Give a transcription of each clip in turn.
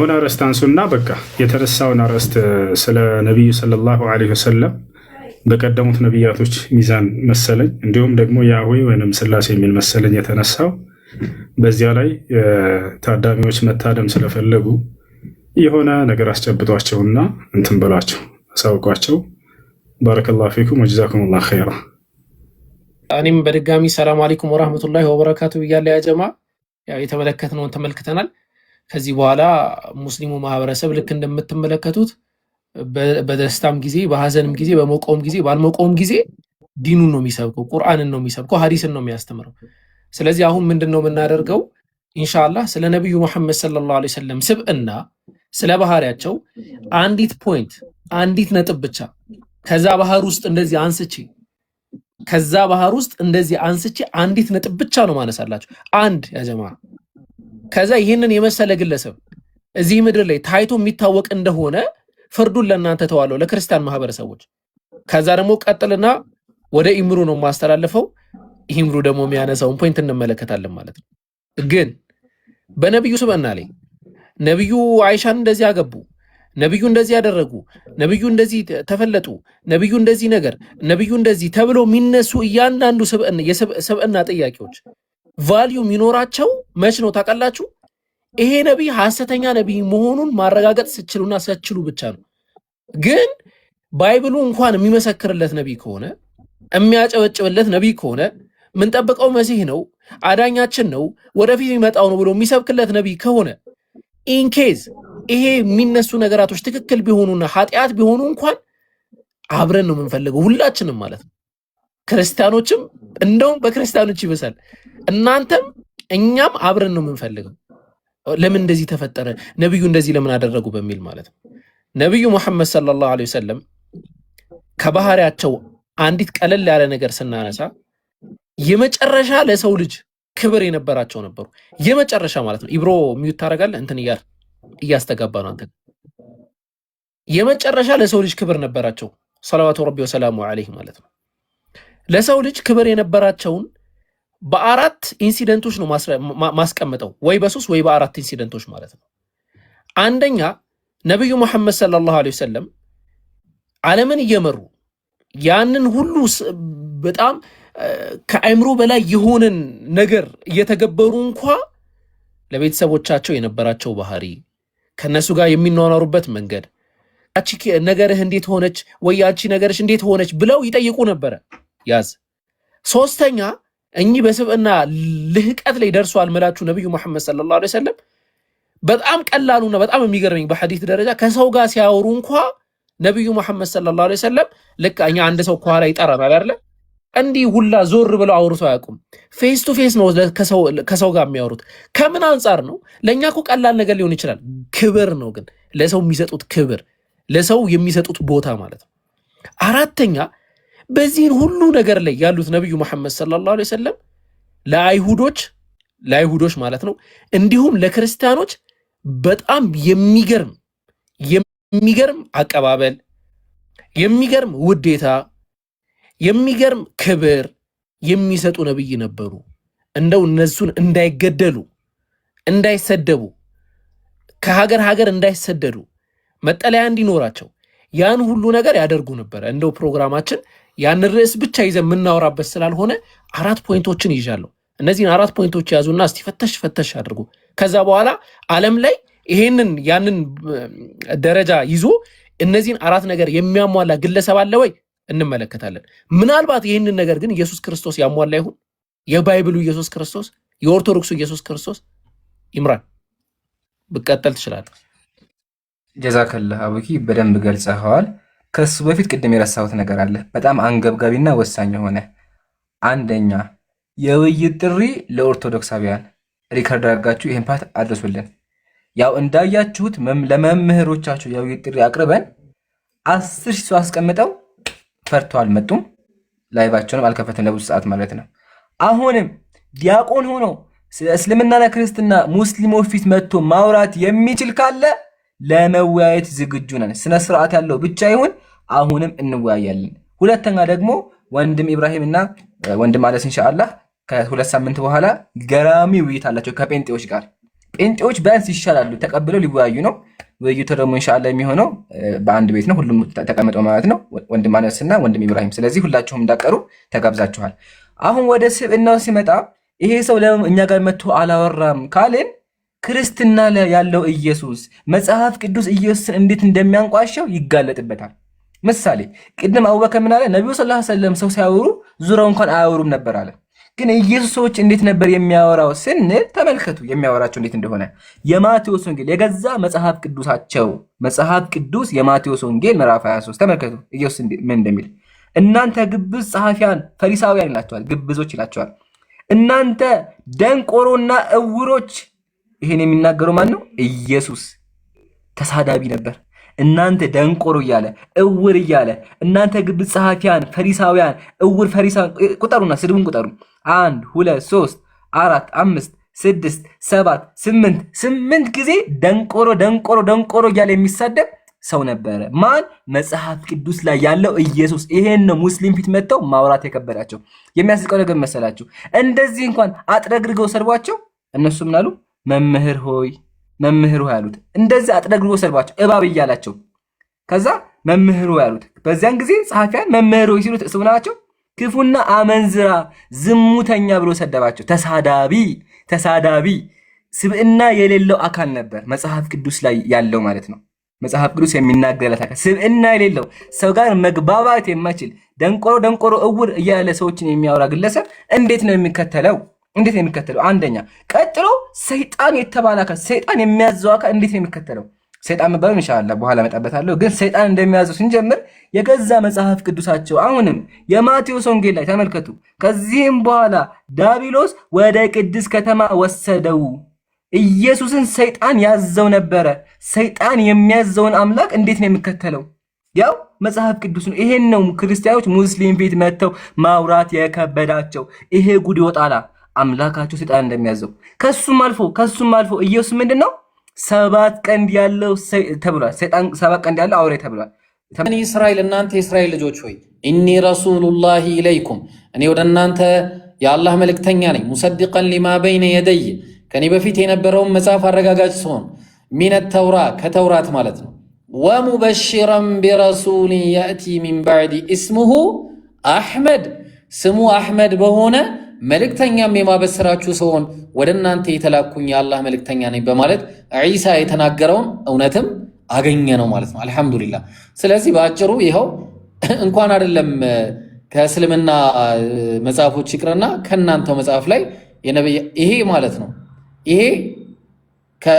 هنا رستان سنة بكا يترساون رست سلا نبي صلى الله عليه وسلم በቀደሙት ነብያቶች ሚዛን መሰለኝ እንዲሁም ደግሞ ያህዌ ወይንም ስላሴ የሚል መሰለኝ የተነሳው በዚያ ላይ ታዳሚዎች መታደም ስለፈለጉ የሆነ ነገር አስጨብጧቸውና እንትን ብሏቸው አሳውቋቸው ባረከላሁ ፊኩም ወጀዛኩሙላሁ ኸይራ። እኔም በድጋሚ ሰላም አለይኩም ወራህመቱላሂ ወበረካቱ እያለ ያ ጀማ ያው የተመለከትነውን ተመልክተናል። ከዚህ በኋላ ሙስሊሙ ማህበረሰብ ልክ እንደምትመለከቱት በደስታም ጊዜ በሐዘንም ጊዜ በመቆም ጊዜ ባልመቆም ጊዜ ዲኑን ነው የሚሰብከው፣ ቁርአንን ነው የሚሰብከው፣ ሐዲስን ነው የሚያስተምረው። ስለዚህ አሁን ምንድነው የምናደርገው? ኢንሻአላህ ስለ ነብዩ መሐመድ ሰለላሁ ዐለይሂ ወሰለም ስብዕና ስለ ባህሪያቸው አንዲት ፖይንት አንዲት ነጥብ ብቻ ከዛ ባህር ውስጥ እንደዚህ አንስቼ አንዲት ነጥብ ብቻ ነው ማነሳላችሁ። አንድ ያ ጀማ ከዛ ይህንን የመሰለ ግለሰብ እዚህ ምድር ላይ ታይቶ የሚታወቅ እንደሆነ ፍርዱን ለእናንተ ተዋለው ለክርስቲያን ማህበረሰቦች። ከዛ ደግሞ ቀጥልና ወደ ኢምሩ ነው ማስተላለፈው። ኢምሩ ደግሞ የሚያነሳውን ፖይንት እንመለከታለን ማለት ነው። ግን በነብዩ ስብዕና ላይ ነብዩ አይሻን እንደዚህ አገቡ፣ ነብዩ እንደዚህ ያደረጉ፣ ነብዩ እንደዚህ ተፈለጡ፣ ነብዩ እንደዚህ ነገር፣ ነብዩ እንደዚህ ተብሎ የሚነሱ እያንዳንዱ ስብዕና ጥያቄዎች ቫልዩ የሚኖራቸው መች ነው ታውቃላችሁ? ይሄ ነብይ ሐሰተኛ ነብይ መሆኑን ማረጋገጥ ስችሉና ሰችሉ ብቻ ነው። ግን ባይብሉ እንኳን የሚመሰክርለት ነብይ ከሆነ የሚያጨበጭብለት ነብይ ከሆነ ምን ጠብቀው መሲህ ነው አዳኛችን ነው ወደፊት የሚመጣው ነው ብሎ የሚሰብክለት ነብይ ከሆነ ኢንኬዝ ይሄ የሚነሱ ነገራቶች ትክክል ቢሆኑና ኃጢአት ቢሆኑ እንኳን አብረን ነው የምንፈልገው ሁላችንም ማለት ነው። ክርስቲያኖችም እንደውም በክርስቲያኖች ይበሳል፣ እናንተም እኛም አብረን ነው የምንፈልገው። ለምን እንደዚህ ተፈጠረ ነብዩ እንደዚህ ለምን አደረጉ በሚል ማለት ነው። ነብዩ መሐመድ ሰለላሁ ዐለይሂ ወሰለም ከባህሪያቸው አንዲት ቀለል ያለ ነገር ስናነሳ የመጨረሻ ለሰው ልጅ ክብር የነበራቸው ነበሩ። የመጨረሻ ማለት ነው። ኢብሮ ሚዩት ታረጋለህ እንትን እያስተጋባ ነው አንተ። የመጨረሻ ለሰው ልጅ ክብር ነበራቸው ሰለላሁ ረቢ ወሰላሙ ዐለይሂ ማለት ነው። ለሰው ልጅ ክብር የነበራቸውን በአራት ኢንሲደንቶች ነው ማስቀመጠው፣ ወይ በሶስት ወይ በአራት ኢንሲደንቶች ማለት ነው። አንደኛ ነብዩ መሐመድ ሰለላሁ ዐለይሂ ወሰለም ዓለምን እየመሩ ያንን ሁሉ በጣም ከአእምሮ በላይ የሆነን ነገር እየተገበሩ እንኳ ለቤተሰቦቻቸው የነበራቸው ባህሪ፣ ከነሱ ጋር የሚኗኗሩበት መንገድ፣ አቺ ነገርህ እንዴት ሆነች ወይ አቺ ነገርሽ እንዴት ሆነች ብለው ይጠይቁ ነበረ። ያዝ ሶስተኛ እኚህ በስብዕና ልህቀት ላይ ደርሷል መላችሁ ነብዩ መሐመድ ሰለላሁ ዐለይሂ ወሰለም በጣም ቀላሉና በጣም የሚገርመኝ በሐዲስ ደረጃ ከሰው ጋር ሲያወሩ እንኳ ነብዩ መሐመድ ሰለላሁ ዐለይሂ ወሰለም ልክ እኛ አንድ ሰው ከኋላ ይጠራናል አይደል? እንዲህ ሁላ ዞር ብለው አውርተው አያውቁም። ፌስ ቱ ፌስ ነው ከሰው ጋር የሚያወሩት። ከምን አንጻር ነው? ለኛ እኮ ቀላል ነገር ሊሆን ይችላል፣ ክብር ነው ግን ለሰው የሚሰጡት ክብር፣ ለሰው የሚሰጡት ቦታ ማለት ነው። አራተኛ በዚህን ሁሉ ነገር ላይ ያሉት ነብዩ መሐመድ ሰለላሁ ዐለይሂ ወሰለም ለአይሁዶች ማለት ነው እንዲሁም ለክርስቲያኖች በጣም የሚገርም አቀባበል፣ የሚገርም ውዴታ፣ የሚገርም ክብር የሚሰጡ ነብይ ነበሩ። እንደው እነሱን እንዳይገደሉ፣ እንዳይሰደቡ፣ ከሀገር እንዳይሰደዱ፣ መጠለያ እንዲኖራቸው ያን ሁሉ ነገር ያደርጉ ነበር። እንደው ፕሮግራማችን ያን ርዕስ ብቻ ይዘን የምናወራበት ስላልሆነ አራት ፖይንቶችን ይዣለሁ። እነዚህን አራት ፖይንቶች ያዙና እስቲ ፈተሽ አድርጉ። ከዛ በኋላ ዓለም ላይ ያንን ደረጃ ይዞ እነዚህን አራት ነገር የሚያሟላ ግለሰብ አለ ወይ እንመለከታለን። ምናልባት ይህንን ነገር ግን ኢየሱስ ክርስቶስ ያሟላ ይሁን? የባይብሉ ኢየሱስ ክርስቶስ፣ የኦርቶዶክሱ ኢየሱስ ክርስቶስ? ኢምራን ብቀጠል ትችላለህ። ጀዛከላህ አቡኪ፣ በደንብ ገልጸኸዋል። ከሱ በፊት ቅድም የረሳሁት ነገር አለ፣ በጣም አንገብጋቢና ወሳኝ የሆነ አንደኛ የውይይት ጥሪ ለኦርቶዶክሳውያን ሪከርድ አድርጋችሁ ይህን ፓርት አድርሱልን። ያው እንዳያችሁት ለመምህሮቻችሁ የውይይት ጥሪ አቅርበን 10 ሺህ ሰው አስቀምጠው ፈርተው አልመጡም። ላይቫቸውንም አልከፈትም ለብዙ ሰዓት ማለት ነው። አሁንም ዲያቆን ሆኖ ስለ እስልምናና ክርስትና ሙስሊሞች ፊት መጥቶ ማውራት የሚችል ካለ ለመወያየት ዝግጁ ነን። ስነ ስርዓት ያለው ብቻ ይሁን፣ አሁንም እንወያያለን። ሁለተኛ ደግሞ ወንድም ኢብራሂም እና ወንድም አለስ ኢንሻአላህ ከ2 ሳምንት በኋላ ገራሚ ውይይት አላቸው ከጴንጤዎች ጋር። ጴንጤዎች ቢያንስ ይሻላሉ፣ ተቀብለው ሊወያዩ ነው። ውይይቱ ደግሞ ኢንሻአላህ የሚሆነው በአንድ ቤት ነው፣ ሁሉም ተቀምጠው ማለት ነው፣ ወንድም አነስና ወንድም ኢብራሂም። ስለዚህ ሁላችሁም እንዳቀሩ ተጋብዛችኋል። አሁን ወደ ስብዕናው ሲመጣ ይሄ ሰው ለምን እኛ ጋር መጥቶ አላወራም ካልን ክርስትና ላይ ያለው ኢየሱስ መጽሐፍ ቅዱስ ኢየሱስን እንዴት እንደሚያንቋሸው ይጋለጥበታል። ምሳሌ ቅድም አቡበከር ምን አለ? ነቢዩ ሰለላሁ ዐለይሂ ወሰለም ሰው ሲያወሩ ዙሪያው እንኳን አያወሩም ነበር አለ። ግን ኢየሱስ ሰዎች እንዴት ነበር የሚያወራው ስንል ተመልከቱ የሚያወራቸው እንዴት እንደሆነ። የማቴዎስ ወንጌል የገዛ መጽሐፍ ቅዱሳቸው መጽሐፍ ቅዱስ የማቴዎስ ወንጌል ምዕራፍ 23 ተመልከቱ ኢየሱስ ምን እንደሚል። እናንተ ግብዝ ጸሐፊያን ፈሪሳውያን ይላቸዋል፣ ግብዞች ይላቸዋል። እናንተ ደንቆሮና እውሮች። ይሄን የሚናገረው ማን ነው? ኢየሱስ። ተሳዳቢ ነበር። እናንተ ደንቆሮ እያለ እውር እያለ እናንተ ግብዝ ጸሐፊያን ፈሪሳውያን እውር ፈሪሳውያን ቁጠሩና ስድቡን ቁጠሩ 1 2 3 4 5 6 7 8 ጊዜ ደንቆሮ ደንቆሮ ደንቆሮ እያለ የሚሳደብ ሰው ነበረ። ማን? መጽሐፍ ቅዱስ ላይ ያለው ኢየሱስ። ይሄን ነው ሙስሊም ፊት መጥተው ማውራት የከበዳቸው። የሚያስቀው ነገር መሰላችሁ? እንደዚህ እንኳን አጥረግርገው ሰርቧቸው እነሱ ምን አሉ? መምህር ሆይ መምህር ሆይ አሉት። እንደዚህ አጥረግርገው ሰርቧቸው እባብ እያላቸው ከዛ መምህር ሆይ አሉት። በዚያን ጊዜ ጸሐፊያን መምህር ሆይ ሲሉት እሱ ናቸው ክፉና አመንዝራ ዝሙተኛ ብሎ ሰደባቸው። ተሳዳቢ ስብዕና የሌለው አካል ነበር መጽሐፍ ቅዱስ ላይ ያለው ማለት ነው። መጽሐፍ ቅዱስ የሚናገርለት አካል ስብዕና የሌለው ሰው ጋር መግባባት የማይችል ደንቆሮ እውር እያለ ሰዎችን የሚያወራ ግለሰብ እንዴት ነው የሚከተለው? አንደኛ። ቀጥሎ ሰይጣን የተባለ አካል ሰይጣን የሚያዘው አካል እንዴት ነው የሚከተለው? ሰይጣን መባሉ ኢንሻአላህ በኋላ መጣበታለሁ። ግን ሰይጣን እንደሚያዘው ስንጀምር የገዛ መጽሐፍ ቅዱሳቸው አሁንም የማቴዎስ ወንጌል ላይ ተመልከቱ። ከዚህም በኋላ ዳቢሎስ ወደ ቅድስ ከተማ ወሰደው። ኢየሱስን ሰይጣን ያዘው ነበረ። ሰይጣን የሚያዘውን አምላክ እንዴት ነው የሚከተለው? ያው መጽሐፍ ቅዱስ ነው። ይሄን ነው ክርስቲያኖች ሙስሊም ቤት መጥተው ማውራት የከበዳቸው። ይሄ ጉድ ይወጣላ አምላካቸው ሰይጣን እንደሚያዘው። ከሱም አልፎ ኢየሱስ ምንድነው 7 ቀንድ ያለው ተብሏል። ሰይጣን 7 ቀንድ ያለው አውሬ ተብሏል። በኒ እስራኤል እናንተ የእስራኤል ልጆች ሆይ ኢኒ ረሱሉላሂ ኢለይኩም እኔ ወደ እናንተ የአላህ መልእክተኛ ነኝ። ሙሰዲቀን ሊማ በይነ የደይ ከኔ በፊት የነበረውን መጽሐፍ አረጋጋጭ ሲሆን ሚነ ተውራ ከተውራት ማለት ነው። ወሙበሽረን ቢረሱሊን ያእቲ ሚን ባዕዲ እስሙሁ አሕመድ ስሙ አሕመድ በሆነ መልእክተኛም የማበስራችሁ ሲሆን ወደ እናንተ የተላኩኝ የአላህ መልእክተኛ ነኝ በማለት ዒሳ የተናገረውን እውነትም አገኘ ነው ማለት ነው። አልሐምዱሊላህ። ስለዚህ በአጭሩ ይኸው እንኳን አይደለም ከእስልምና መጽሐፎች ይቅርና ከእናንተው መጽሐፍ ላይ ይሄ ማለት ነው። ይሄ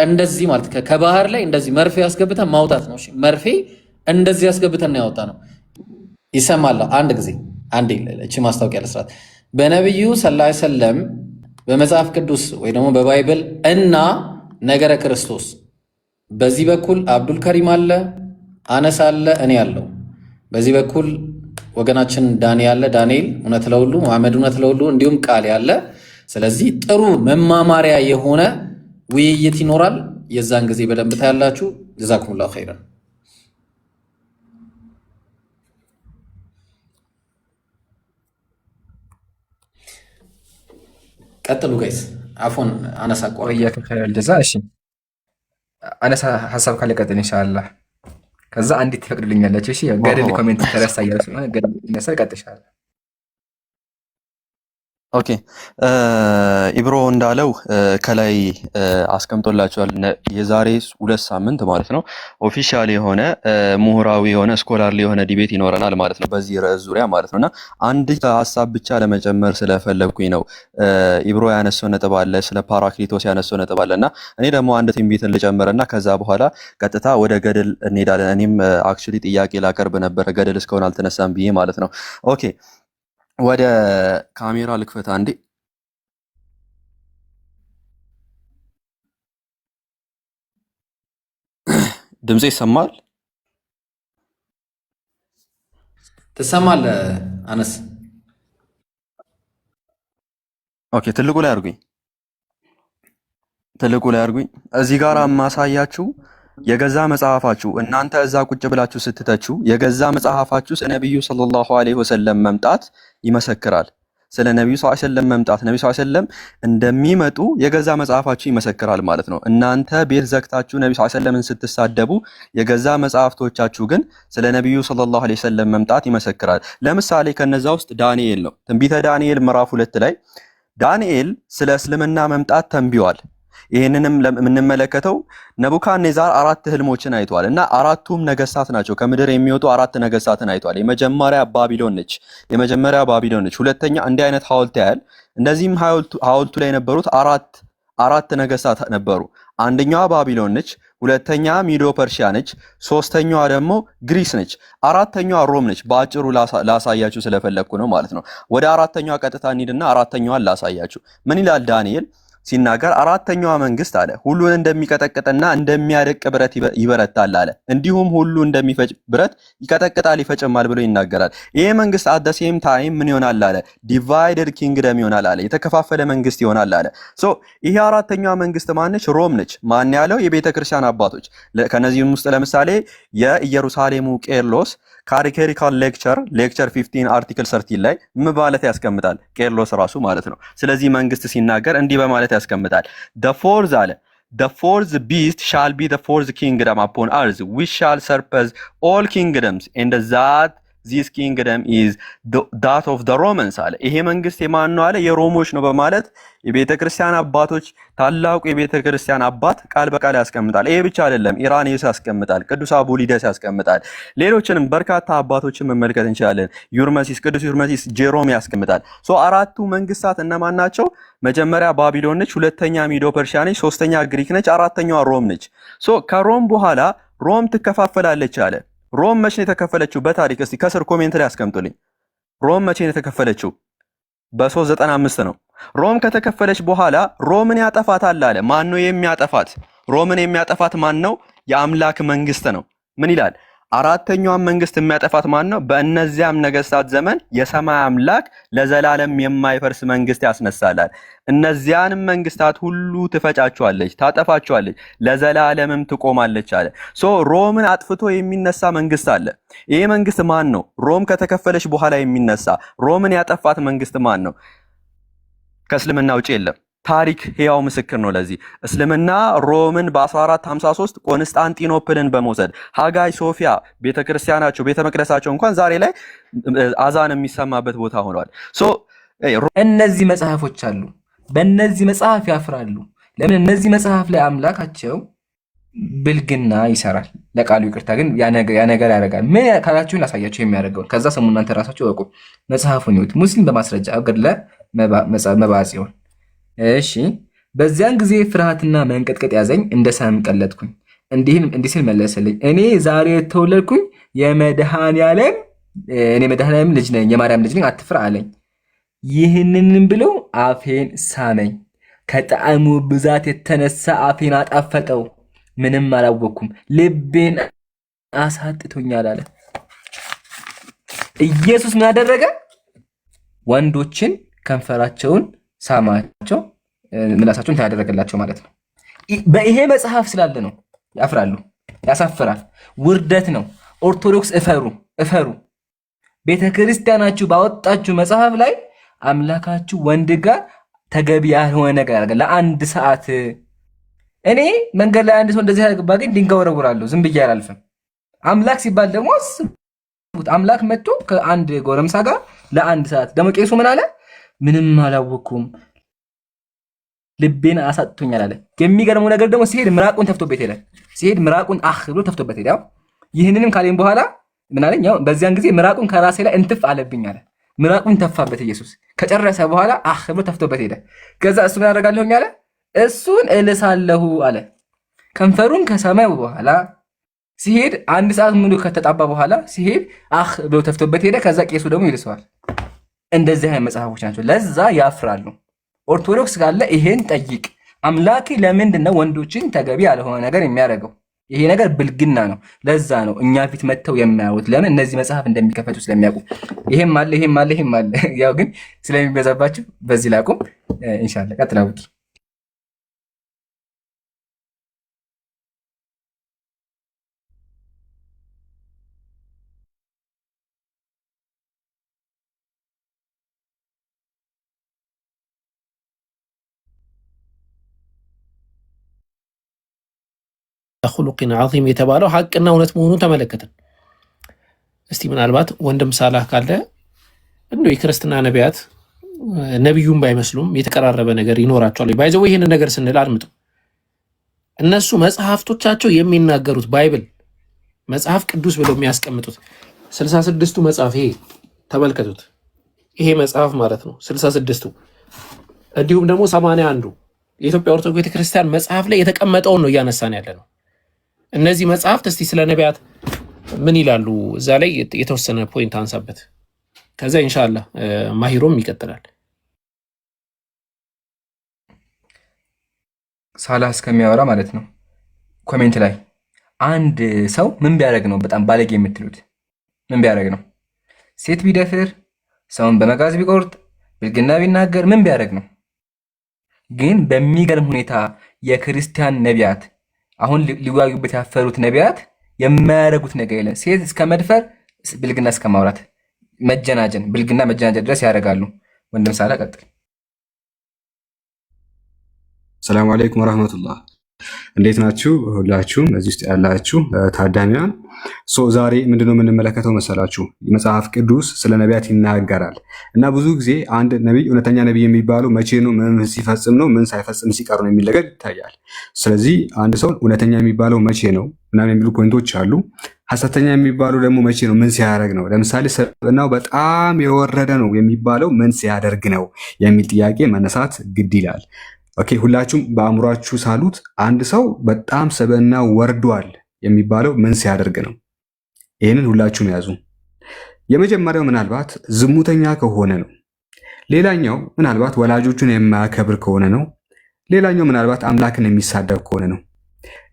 እንደዚህ ማለት ከባህር ላይ እንደዚህ መርፌ ያስገብተን ማውጣት ነው። መርፌ እንደዚህ ያስገብተን ያወጣ ነው። ይሰማል። አንድ ጊዜ አንዴ እቺ ማስታወቂያ ለስራት በነብዩ ሰለላሁ ዐለይሂ ወሰለም በመጽሐፍ ቅዱስ ወይ ደግሞ በባይብል እና ነገረ ክርስቶስ በዚህ በኩል አብዱል ከሪም አለ፣ አነስ አለ፣ እኔ ያለው በዚህ በኩል ወገናችን ዳኒ አለ፣ ዳንኤል እውነት ለሁሉ መሐመድ እውነት ለሁሉ እንዲሁም ቃል ያለ። ስለዚህ ጥሩ መማማሪያ የሆነ ውይይት ይኖራል። የዛን ጊዜ በደንብ ታያላችሁ። ጀዛኩሙላሁ ኸይረን። ቀጥሉ ጋይስ። አፎን አነሳ ቆያከ ኸይረል ጀዛ። እሺ አነሳ ሐሳብ ካለ ቀጥል ኢንሻአላህ። ከዛ አንዲት ትፈቅድልኛለች? እሺ ገደል ኮሜንት ተረሳ እያለ ስለሆነ ገደል ይነሳል። ቀጥሻለሁ። ኦኬ ኢብሮ እንዳለው ከላይ አስቀምጦላቸዋል። የዛሬ 2 ሳምንት ማለት ነው ኦፊሻል የሆነ ምሁራዊ የሆነ ስኮላርሊ የሆነ ዲቤት ይኖረናል ማለት ነው በዚህ ርዕስ ዙሪያ ማለት ነውና አንድ ሀሳብ ብቻ ለመጨመር ስለፈለኩኝ ነው። ኢብሮ ያነሳው ነጥብ አለ፣ ስለ ፓራክሊቶስ ያነሳው ነጥብ አለና እኔ ደግሞ አንድ ትንቢትን ልጨምርና ከዛ በኋላ ቀጥታ ወደ ገደል እንሄዳለን። እኔም አክቹሊ ጥያቄ ላቀርብ ነበር ገደል እስካሁን አልተነሳም ብዬ ማለት ነው። ኦኬ ወደ ካሜራ ልክፈት አንዴ። ድምጼ ይሰማል? ትሰማለህ አነስ? ኦኬ ትልቁ ላይ አድርጉኝ። እዚህ ጋር ማሳያችሁ የገዛ መጽሐፋችሁ እናንተ እዛ ቁጭ ብላችሁ ስትተቹ የገዛ መጽሐፋችሁ ነብዩ ሰለላሁ ዐለይሂ ወሰለም መምጣት ይመሰክራል። ስለ ነብዩ ሰለላሁ ዐለይሂ ወሰለም መምጣት ነብዩ ሰለላሁ ዐለይሂ ወሰለም እንደሚመጡ የገዛ መጽሐፋችሁ ይመሰክራል ማለት ነው። እናንተ ቤት ዘግታችሁ ነብዩ ሰለላሁ ዐለይሂ ወሰለምን ስትሳደቡ የገዛ መጽሐፍቶቻችሁ ግን ስለ ነብዩ ሰለላሁ ዐለይሂ ወሰለም መምጣት ይመሰክራል። ለምሳሌ ከነዛ ውስጥ ዳንኤል ነው። ትንቢተ ዳንኤል ምዕራፍ 2 ላይ ዳንኤል ስለ እስልምና መምጣት ተንብዮአል። ይህንንም የምንመለከተው ነቡካድኔዛር 4 ህልሞችን አይቷል እና አራቱም ነገስታት ናቸው። ከምድር የሚወጡ 4 ነገስታትን አይቷል። የመጀመሪያ ባቢሎን ነች። ሁለተኛ እንዲህ አይነት ሐውልት ያያል። እነዚህም ሐውልቱ ላይ የነበሩት አራት ነገስታት ነበሩ። አንደኛዋ ባቢሎን ነች፣ ሁለተኛ ሚዶ ፐርሺያ ነች፣ ሶስተኛዋ ደግሞ ግሪስ ነች፣ አራተኛዋ ሮም ነች። በአጭሩ ላሳያችሁ ስለፈለግኩ ነው ማለት ነው። ወደ አራተኛዋ ቀጥታ እንሂድና አራተኛዋን ላሳያችሁ። ምን ይላል ዳንኤል ሲናገር አራተኛዋ መንግስት አለ ሁሉን እንደሚቀጠቅጥና እንደሚያደቅ ብረት ይበረታል አለ። እንዲሁም ሁሉ እንደሚፈጭ ብረት ይቀጠቅጣል ይፈጭማል ብሎ ይናገራል። ይሄ መንግስት አት ዘ ሴም ታይም ምን ይሆናል አለ? ዲቫይድድ ኪንግደም ይሆናል አለ። የተከፋፈለ መንግስት ይሆናል አለ። ሶ ይሄ አራተኛዋ መንግስት ማነች? ሮም ነች። ማን ያለው? የቤተ ክርስቲያን አባቶች። ከነዚህም ውስጥ ለምሳሌ የኢየሩሳሌሙ ቄርሎስ ካሪኬሪካል ሌክቸር 15 አርቲክል 13 ላይ ምን ማለት ያስቀምጣል? ቄርሎስ ራሱ ማለት ነው። ስለዚህ መንግስት ሲናገር እንዲህ በማለት ያስቀምጣል። the fourth beast shall be the fourth kingdom upon earth which shall surpass all kingdoms and that this kingdom is that of the Romans አለ። ይሄ መንግስት የማን ነው አለ? የሮሞች ነው በማለት የቤተ ክርስቲያን አባቶች ታላቁ የቤተ ክርስቲያን አባት ቃል በቃል ያስቀምጣል። ይሄ ብቻ አይደለም፣ ኢራኒዮስ ያስቀምጣል፣ ቅዱስ አቡሊደስ ያስቀምጣል፣ ሌሎችንም በርካታ አባቶችን መመልከት እንችላለን። ቅዱስ ዩርመሲስ ጄሮም ያስቀምጣል። አራቱ መንግስታት እነማን ናቸው? መጀመሪያ ባቢሎን ነች፣ ሁለተኛ ሚዶ ፐርሺያ ነች፣ ሶስተኛ ግሪክ ነች፣ አራተኛዋ ሮም ነች። ከሮም በኋላ ሮም ትከፋፈላለች አለ። ሮም መቼ ነው የተከፈለችው? በታሪክ እስቲ ከስር ኮሜንት ላይ አስቀምጡልኝ። ሮም መቼ ነው የተከፈለችው? በ395 ነው። ሮም ከተከፈለች በኋላ ሮምን ያጠፋታል አለ። ማን ነው የሚያጠፋት? ሮምን የሚያጠፋት ማን ነው? የአምላክ መንግስት ነው። ምን ይላል? አራተኛዋን መንግስት የሚያጠፋት ማን ነው? በእነዚያም ነገስታት ዘመን የሰማይ አምላክ ለዘላለም የማይፈርስ መንግስት ያስነሳላል። እነዚያንም መንግስታት ሁሉ ትፈጫቸዋለች፣ ታጠፋቸዋለች፣ ለዘላለምም ትቆማለች አለ። ሮምን አጥፍቶ የሚነሳ መንግስት አለ። ይሄ መንግስት ማን ነው? ሮም ከተከፈለች በኋላ የሚነሳ ሮምን ያጠፋት መንግስት ማን ነው? ከእስልምና ውጪ የለም። ታሪክ ሕያው ምስክር ነው ለዚህ። እስልምና ሮምን በ1453 ቆንስጣንቲኖፕልን በመውሰድ ሃጋይ ሶፊያ ቤተክርስቲያናቸው ቤተ መቅደሳቸው እንኳን ዛሬ ላይ አዛን የሚሰማበት ቦታ ሆኗል። እነዚህ መጽሐፎች አሉ። በእነዚህ መጽሐፍ ያፍራሉ። ለምን? እነዚህ መጽሐፍ ላይ አምላካቸው ብልግና ይሰራል። ለቃሉ ይቅርታ ግን ያ ነገር ያደርጋል። ምን ካላችሁን ላሳያችሁ የሚያደርገው። ከዛ ሰሙ እናንተ ራሳችሁ ወቁ። መጽሐፉን ይሁት ሙስሊም በማስረጃ ገድለ መባጽዮን። እሺ በዚያን ጊዜ ፍርሃትና መንቀጥቀጥ ያዘኝ፣ እንደ ሰም ቀለጥኩኝ። እንዲህ ሲል መለሰልኝ፣ እኔ ዛሬ የተወለድኩኝ የመድኃኔዓለም ልጅ ነኝ፣ የማርያም ልጅ ነኝ፣ አትፍራ አለኝ። ይህንንም ብሎ አፌን ሳመኝ። ከጣዕሙ ብዛት የተነሳ አፌን አጣፈጠው፣ ምንም አላወቅኩም፣ ልቤን አሳጥቶኛል አለ። ኢየሱስ ምን አደረገ? ወንዶችን ከንፈራቸውን ሳማቸው፣ ምላሳቸውን ታደረገላቸው ማለት ነው። በይሄ መጽሐፍ ስላለ ነው ያፍራሉ። ያሳፍራል። ውርደት ነው። ኦርቶዶክስ እፈሩ። ቤተ ክርስቲያናችሁ ባወጣችሁ መጽሐፍ ላይ አምላካችሁ ወንድ ጋር ተገቢ ያልሆነ ነገር ያደርጋል። ለአንድ ሰዓት እኔ መንገድ ላይ አንድ ሰው እንደዚህ ያደርግባ ግን ድንጋይ ወረውራለሁ፣ ዝም ብዬ አላልፍም። አምላክ ሲባል ደግሞ አስቡት። አምላክ መጥቶ ከአንድ ጎረምሳ ጋር ለአንድ ሰዓት ደግሞ ቄሱ ምን አለ? ምንም አላወኩም፣ ልቤን አሳጥቶኛል አለ። የሚገርመው ነገር ደግሞ ሲሄድ ምራቁን ተፍቶበት ሄደ። ሲሄድ ምራቁን ብሎ ተፍቶበት ሄደ። ይህንንም ካለኝ በኋላ ምን አለኝ? ያው በዚያን ጊዜ ምራቁን ከራሴ ላይ እንትፍ አለብኝ አለ። ምራቁን ተፋበት ኢየሱስ። ከጨረሰ በኋላ ብሎ ተፍቶበት ሄደ። ከዛ እሱ ምን አደርጋለሁኝ አለ? እሱን እልሳለሁ አለ። ከንፈሩን ከሰማይ በኋላ ሲሄድ አንድ ሰዓት ሙሉ ከተጣባ በኋላ ሲሄድ ብሎ ተፍቶበት ሄደ። ከዛ ቄሱ ደግሞ ይልሰዋል። እንደዚህ አይነት መጽሐፎች ናቸው። ለዛ ያፍራሉ። ኦርቶዶክስ ካለ ይሄን ጠይቅ። አምላኬ ለምንድን ነው ወንዶችን ተገቢ ያልሆነ ነገር የሚያደርገው? ይሄ ነገር ብልግና ነው። ለዛ ነው እኛ ፊት መጥተው የማያዩት። ለምን? እነዚህ መጽሐፍ እንደሚከፈቱ ስለሚያውቁ። ይሄም አለ። ያው ግን ስለሚበዛባችሁ በዚህ ላቁም። ኢንሻአላህ ቀጥላው። ኹሉቂን ዐዚም የተባለው ሐቅና እውነት መሆኑን ተመለከትን። እስቲ ምናልባት ወንድም ሳላህ ካለ እንደው የክርስትና ነቢያት ነቢዩም ባይመስሉም የተቀራረበ ነገር ይኖራቸዋል። ባይዘው ይሄን ነገር ስንል አድምጡ። እነሱ መጽሐፍቶቻቸው የሚናገሩት ባይብል መጽሐፍ ቅዱስ ብለው የሚያስቀምጡት 66ቱ መጽሐፍ ይሄ ተመልከቱት። ይሄ መጽሐፍ ማለት ነው 66ቱ፣ እንዲሁም ደግሞ 81ዱ የኢትዮጵያ ኦርቶዶክስ ቤተክርስቲያን መጽሐፍ ላይ የተቀመጠውን ነው እያነሳን ያለ ነው። እነዚህ መጽሐፍት እስቲ ስለ ነቢያት ምን ይላሉ? እዛ ላይ የተወሰነ ፖይንት አንሳበት። ከዛ ኢንሻአላህ ማሂሮም ይቀጥላል። ሳላህ እስከሚያወራ ማለት ነው። ኮሜንት ላይ አንድ ሰው ምን ቢያደርግ ነው በጣም ባለጌ የምትሉት? ምን ቢያደርግ ነው? ሴት ቢደፍር፣ ሰውን በመጋዝ ቢቆርጥ፣ ብልግና ቢናገር ምን ቢያደርግ ነው? ግን በሚገርም ሁኔታ የክርስቲያን ነቢያት አሁን ሊዋዩበት ያፈሩት ነቢያት የማያደርጉት ነገር የለም። ሴት እስከ መድፈር፣ ብልግና እስከ ማውራት፣ መጀናጀን፣ ብልግና መጀናጀን ድረስ ያደርጋሉ። ወንድም ሳላህ ቀጥል። ሰላም አለይኩም ወራህመቱላህ። እንዴት ናችሁ ሁላችሁም እዚህ ውስጥ ያላችሁ ታዳሚያን? ዛሬ ምንድነው የምንመለከተው መሰላችሁ? መጽሐፍ ቅዱስ ስለ ነቢያት ይናገራል እና ብዙ ጊዜ አንድ ነቢይ እውነተኛ ነቢይ የሚባለው መቼ ነው፣ ምን ሲፈጽም ነው፣ ምን ሳይፈጽም ሲቀር ነው የሚል ነገር ይታያል። ስለዚህ አንድ ሰው እውነተኛ የሚባለው መቼ ነው ምናምን የሚሉ ፖይንቶች አሉ። ሐሰተኛ የሚባለው ደግሞ መቼ ነው፣ ምን ሲያደርግ ነው። ለምሳሌ ስብዕናው በጣም የወረደ ነው የሚባለው ምን ሲያደርግ ነው የሚል ጥያቄ መነሳት ግድ ይላል። ኦኬ፣ ሁላችሁም በአእምሯችሁ ሳሉት። አንድ ሰው በጣም ስብዕና ወርዷል የሚባለው ምን ሲያደርግ ነው? ይህንን ሁላችሁም ያዙ። የመጀመሪያው ምናልባት ዝሙተኛ ከሆነ ነው። ሌላኛው ምናልባት ወላጆቹን የማያከብር ከሆነ ነው። ሌላኛው ምናልባት አምላክን የሚሳደብ ከሆነ ነው።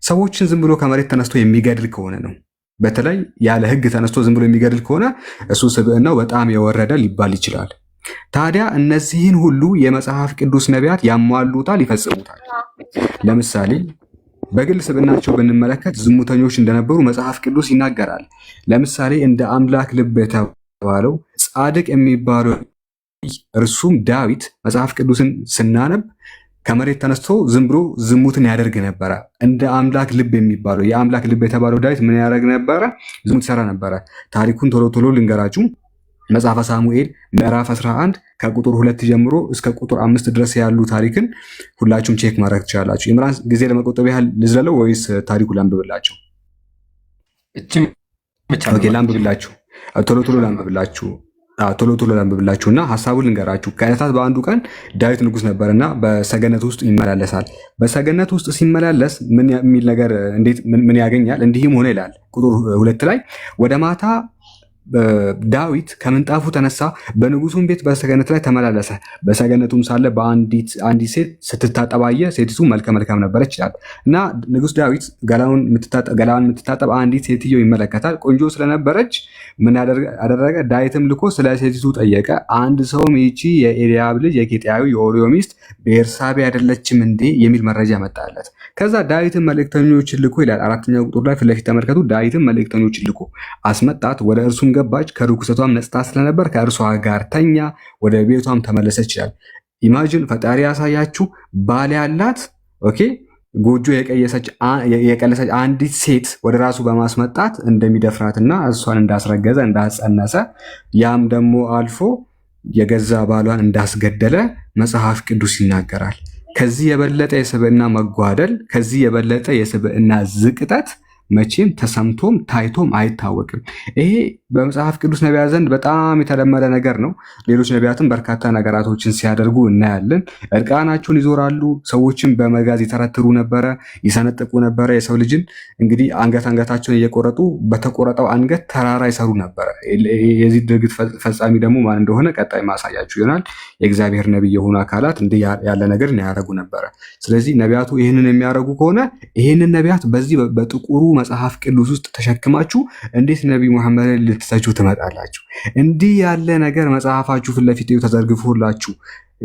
ሰዎችን ዝም ብሎ ከመሬት ተነስቶ የሚገድል ከሆነ ነው። በተለይ ያለ ሕግ ተነስቶ ዝም ብሎ የሚገድል ከሆነ እሱ ስብዕናው በጣም የወረደ ሊባል ይችላል። ታዲያ እነዚህን ሁሉ የመጽሐፍ ቅዱስ ነቢያት ያሟሉታል፣ ይፈጽሙታል። ለምሳሌ በግል ስብዕናቸው ብንመለከት ዝሙተኞች እንደነበሩ መጽሐፍ ቅዱስ ይናገራል። ለምሳሌ እንደ አምላክ ልብ የተባለው ጻድቅ የሚባለው እርሱም ዳዊት መጽሐፍ ቅዱስን ስናነብ ከመሬት ተነስቶ ዝም ብሎ ዝሙትን ያደርግ ነበረ። እንደ አምላክ ልብ የሚባለው የአምላክ ልብ የተባለው ዳዊት ምን ያደርግ ነበረ? ዝሙት ይሰራ ነበረ። ታሪኩን ቶሎ ቶሎ ልንገራችሁ። መጽሐፈ ሳሙኤል ምዕራፍ 11 ከቁጥር 2 ጀምሮ እስከ ቁጥር 5 ድረስ ያሉ ታሪክን ሁላችሁም ቼክ ማድረግ ትችላላችሁ። ኢምራን ጊዜ ለመቆጠብ ያህል ልዝለለው ወይስ ታሪኩ ላንብብላችሁ? ኦኬ፣ ላንብብላችሁ። ቶሎ ቶሎ ላንብብላችሁና ሐሳቡን ልንገራችሁ። ከዕለታት በአንዱ ቀን ዳዊት ንጉሥ ነበርና በሰገነት ውስጥ ይመላለሳል። በሰገነት ውስጥ ሲመላለስ ምን የሚል ነገር ምን ያገኛል? እንዲህም ሆነ ይላል ቁጥር 2 ላይ ወደ ማታ ዳዊት ከምንጣፉ ተነሳ፣ በንጉሱም ቤት በሰገነት ላይ ተመላለሰ። በሰገነቱም ሳለ በአንዲት ሴት ስትታጠብ አየ። ሴቲቱ መልከ መልካም ነበረች ይላል እና ንጉስ ዳዊት ገላውን የምትታጠብ አንዲት ሴትዮ ይመለከታል። ቆንጆ ስለነበረች ምን አደረገ? ዳዊትም ልኮ ስለ ሴቲቱ ጠየቀ። አንድ ሰውም ይቺ የኤልያብ ልጅ የኬጢያዊ የኦርዮ ሚስት ቤርሳቤ አይደለችም እንዴ የሚል መረጃ መጣለት። ከዛ ዳዊትን መልእክተኞችን ልኮ ይላል 4ኛው ቁጥር ላይ ፊት ለፊት ተመልከቱ። ዳዊትን መልእክተኞችን ልኮ አስመጣት፣ ወደ እርሱም ገባች። ከርኩሰቷም ነጽታ ስለነበር ከእርሷ ጋር ተኛ፣ ወደ ቤቷም ተመለሰች ይላል። ኢማጂን፣ ፈጣሪ ያሳያችሁ፣ ባል ያላት ኦኬ፣ ጎጆ የቀለሰች አንዲት ሴት ወደ ራሱ በማስመጣት እንደሚደፍራትና እሷን እንዳስረገዘ እንዳጸነሰ፣ ያም ደግሞ አልፎ የገዛ ባሏን እንዳስገደለ መጽሐፍ ቅዱስ ይናገራል። ከዚህ የበለጠ የስብዕና መጓደል፣ ከዚህ የበለጠ የስብዕና ዝቅጠት መቼም ተሰምቶም ታይቶም አይታወቅም። ይሄ በመጽሐፍ ቅዱስ ነቢያት ዘንድ በጣም የተለመደ ነገር ነው። ሌሎች ነቢያትም በርካታ ነገራቶችን ሲያደርጉ እናያለን። እርቃናቸውን ይዞራሉ። ሰዎችን በመጋዝ ይተረትሩ ነበረ፣ ይሰነጥቁ ነበረ። የሰው ልጅን እንግዲህ አንገታቸውን እየቆረጡ በተቆረጠው አንገት ተራራ ይሰሩ ነበረ። የዚህ ድርጊት ፈጻሚ ደግሞ ማን እንደሆነ ቀጣይ ማሳያችሁ ይሆናል። የእግዚአብሔር ነቢይ የሆኑ አካላት እንዲህ ያለ ነገር ያደርጉ ነበረ። ስለዚህ ነቢያቱ ይህንን የሚያደርጉ ከሆነ ይህንን ነቢያት በዚህ በጥቁሩ መጽሐፍ ቅዱስ ውስጥ ተሸክማችሁ እንዴት ነቢይ መሐመድን ልትተቹ ትመጣላችሁ? እንዲህ ያለ ነገር መጽሐፋችሁ ፊት ለፊት ተዘርግፎላችሁ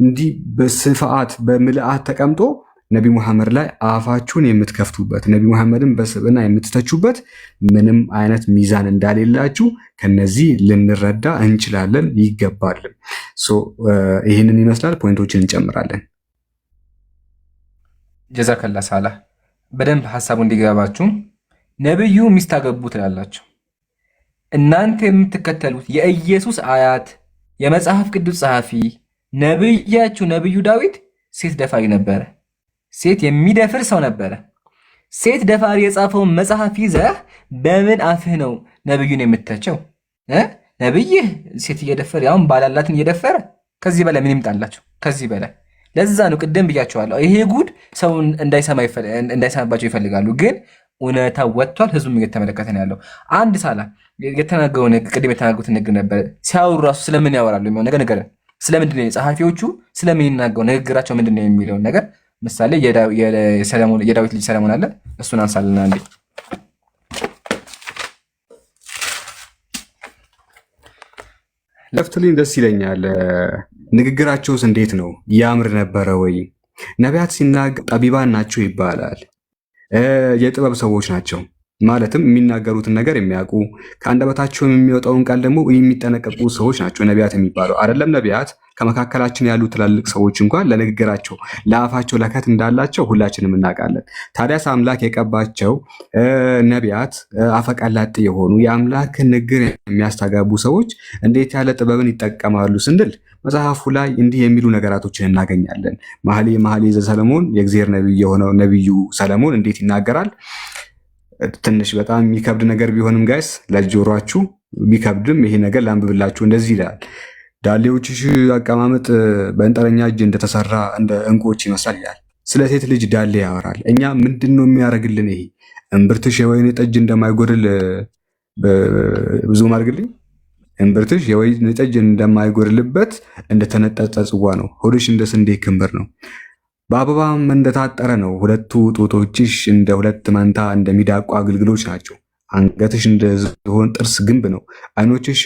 እንዲህ በስፋት በምልአት ተቀምጦ ነቢ መሐመድ ላይ አፋችሁን የምትከፍቱበት፣ ነቢ መሐመድን በስብዕና የምትተቹበት ምንም አይነት ሚዛን እንዳሌላችሁ ከነዚህ ልንረዳ እንችላለን፣ ይገባልን። ይህንን ይመስላል። ፖይንቶችን እንጨምራለን። ጀዛከላ ሳላህ። በደንብ ሀሳቡ እንዲገባችሁ ነብዩ ሚስት አገቡ ትላላችሁ። እናንተ የምትከተሉት የኢየሱስ አያት የመጽሐፍ ቅዱስ ጸሐፊ ነብያችሁ ነብዩ ዳዊት ሴት ደፋሪ ነበረ። ሴት የሚደፍር ሰው ነበረ። ሴት ደፋሪ የጻፈውን መጽሐፍ ይዘህ በምን አፍህ ነው ነብዩን የምትተቸው? ነብይህ ሴት እየደፈረ ያውም ባላላትን እየደፈረ ከዚህ በላይ ምን ይምጣላችሁ? ከዚህ በላይ ለዛ ነው ቅድም ብያቸዋለሁ። ይሄ ጉድ ሰው እንዳይሰማባቸው ይፈልጋሉ፣ ግን እውነታ ወጥቷል። ህዝቡም እየተመለከተ ነው ያለው። አንድ ሳላ ቅድም የተናገሩት ንግግር ነበር። ሲያወሩ ራሱ ስለምን ያወራሉ የሚሆን ነገር ነገር ስለምንድን ነው ጸሐፊዎቹ ስለምን ይናገሩ ንግግራቸው ምንድን ነው የሚለውን ነገር ምሳሌ የዳዊት ልጅ ሰለሞን አለ። እሱን አንሳልና እንዴ ለፍትልኝ ደስ ይለኛል። ንግግራቸውስ እንዴት ነው? ያምር ነበረ ወይ? ነቢያት ሲናገሩ ጠቢባን ናቸው ይባላል። የጥበብ ሰዎች ናቸው ማለትም የሚናገሩትን ነገር የሚያውቁ ከአንደበታቸው የሚወጣውን ቃል ደግሞ የሚጠነቀቁ ሰዎች ናቸው ነቢያት የሚባለው። አይደለም ነቢያት ከመካከላችን ያሉ ትላልቅ ሰዎች እንኳን ለንግግራቸው ለአፋቸው ለከት እንዳላቸው ሁላችንም እናውቃለን። ታዲያስ አምላክ የቀባቸው ነቢያት አፈቀላጤ የሆኑ የአምላክን ንግግር የሚያስተጋቡ ሰዎች እንዴት ያለ ጥበብን ይጠቀማሉ ስንል መጽሐፉ ላይ እንዲህ የሚሉ ነገራቶችን እናገኛለን። መኃልየ ዘሰሎሞን የእግዚአብሔር ነቢይ የሆነው ነቢዩ ሰለሞን እንዴት ይናገራል? ትንሽ በጣም የሚከብድ ነገር ቢሆንም ጋይስ ለጆሯችሁ ቢከብድም ይሄ ነገር ላንብብላችሁ። እንደዚህ ይላል። ዳሌዎችሽ አቀማመጥ በእንጠረኛ እጅ እንደተሰራ እንደ ዕንቁዎች ይመስላል ይላል። ስለ ሴት ልጅ ዳሌ ያወራል። እኛ ምንድን ነው የሚያደርግልን? ይሄ እምብርትሽ የወይን ጠጅ እንደማይጎድል ብዙ አድርግልኝ። እምብርትሽ የወይን ጠጅ እንደማይጎድልበት እንደተነጠጠ ጽዋ ነው። ሆድሽ እንደ ስንዴ ክምር ነው። በአበባም እንደታጠረ ነው። ሁለቱ ጡቶችሽ እንደ ሁለት መንታ እንደ ሚዳቋ ግልግሎች ናቸው። አንገትሽ እንደ ዝሆን ጥርስ ግንብ ነው። ዓይኖችሽ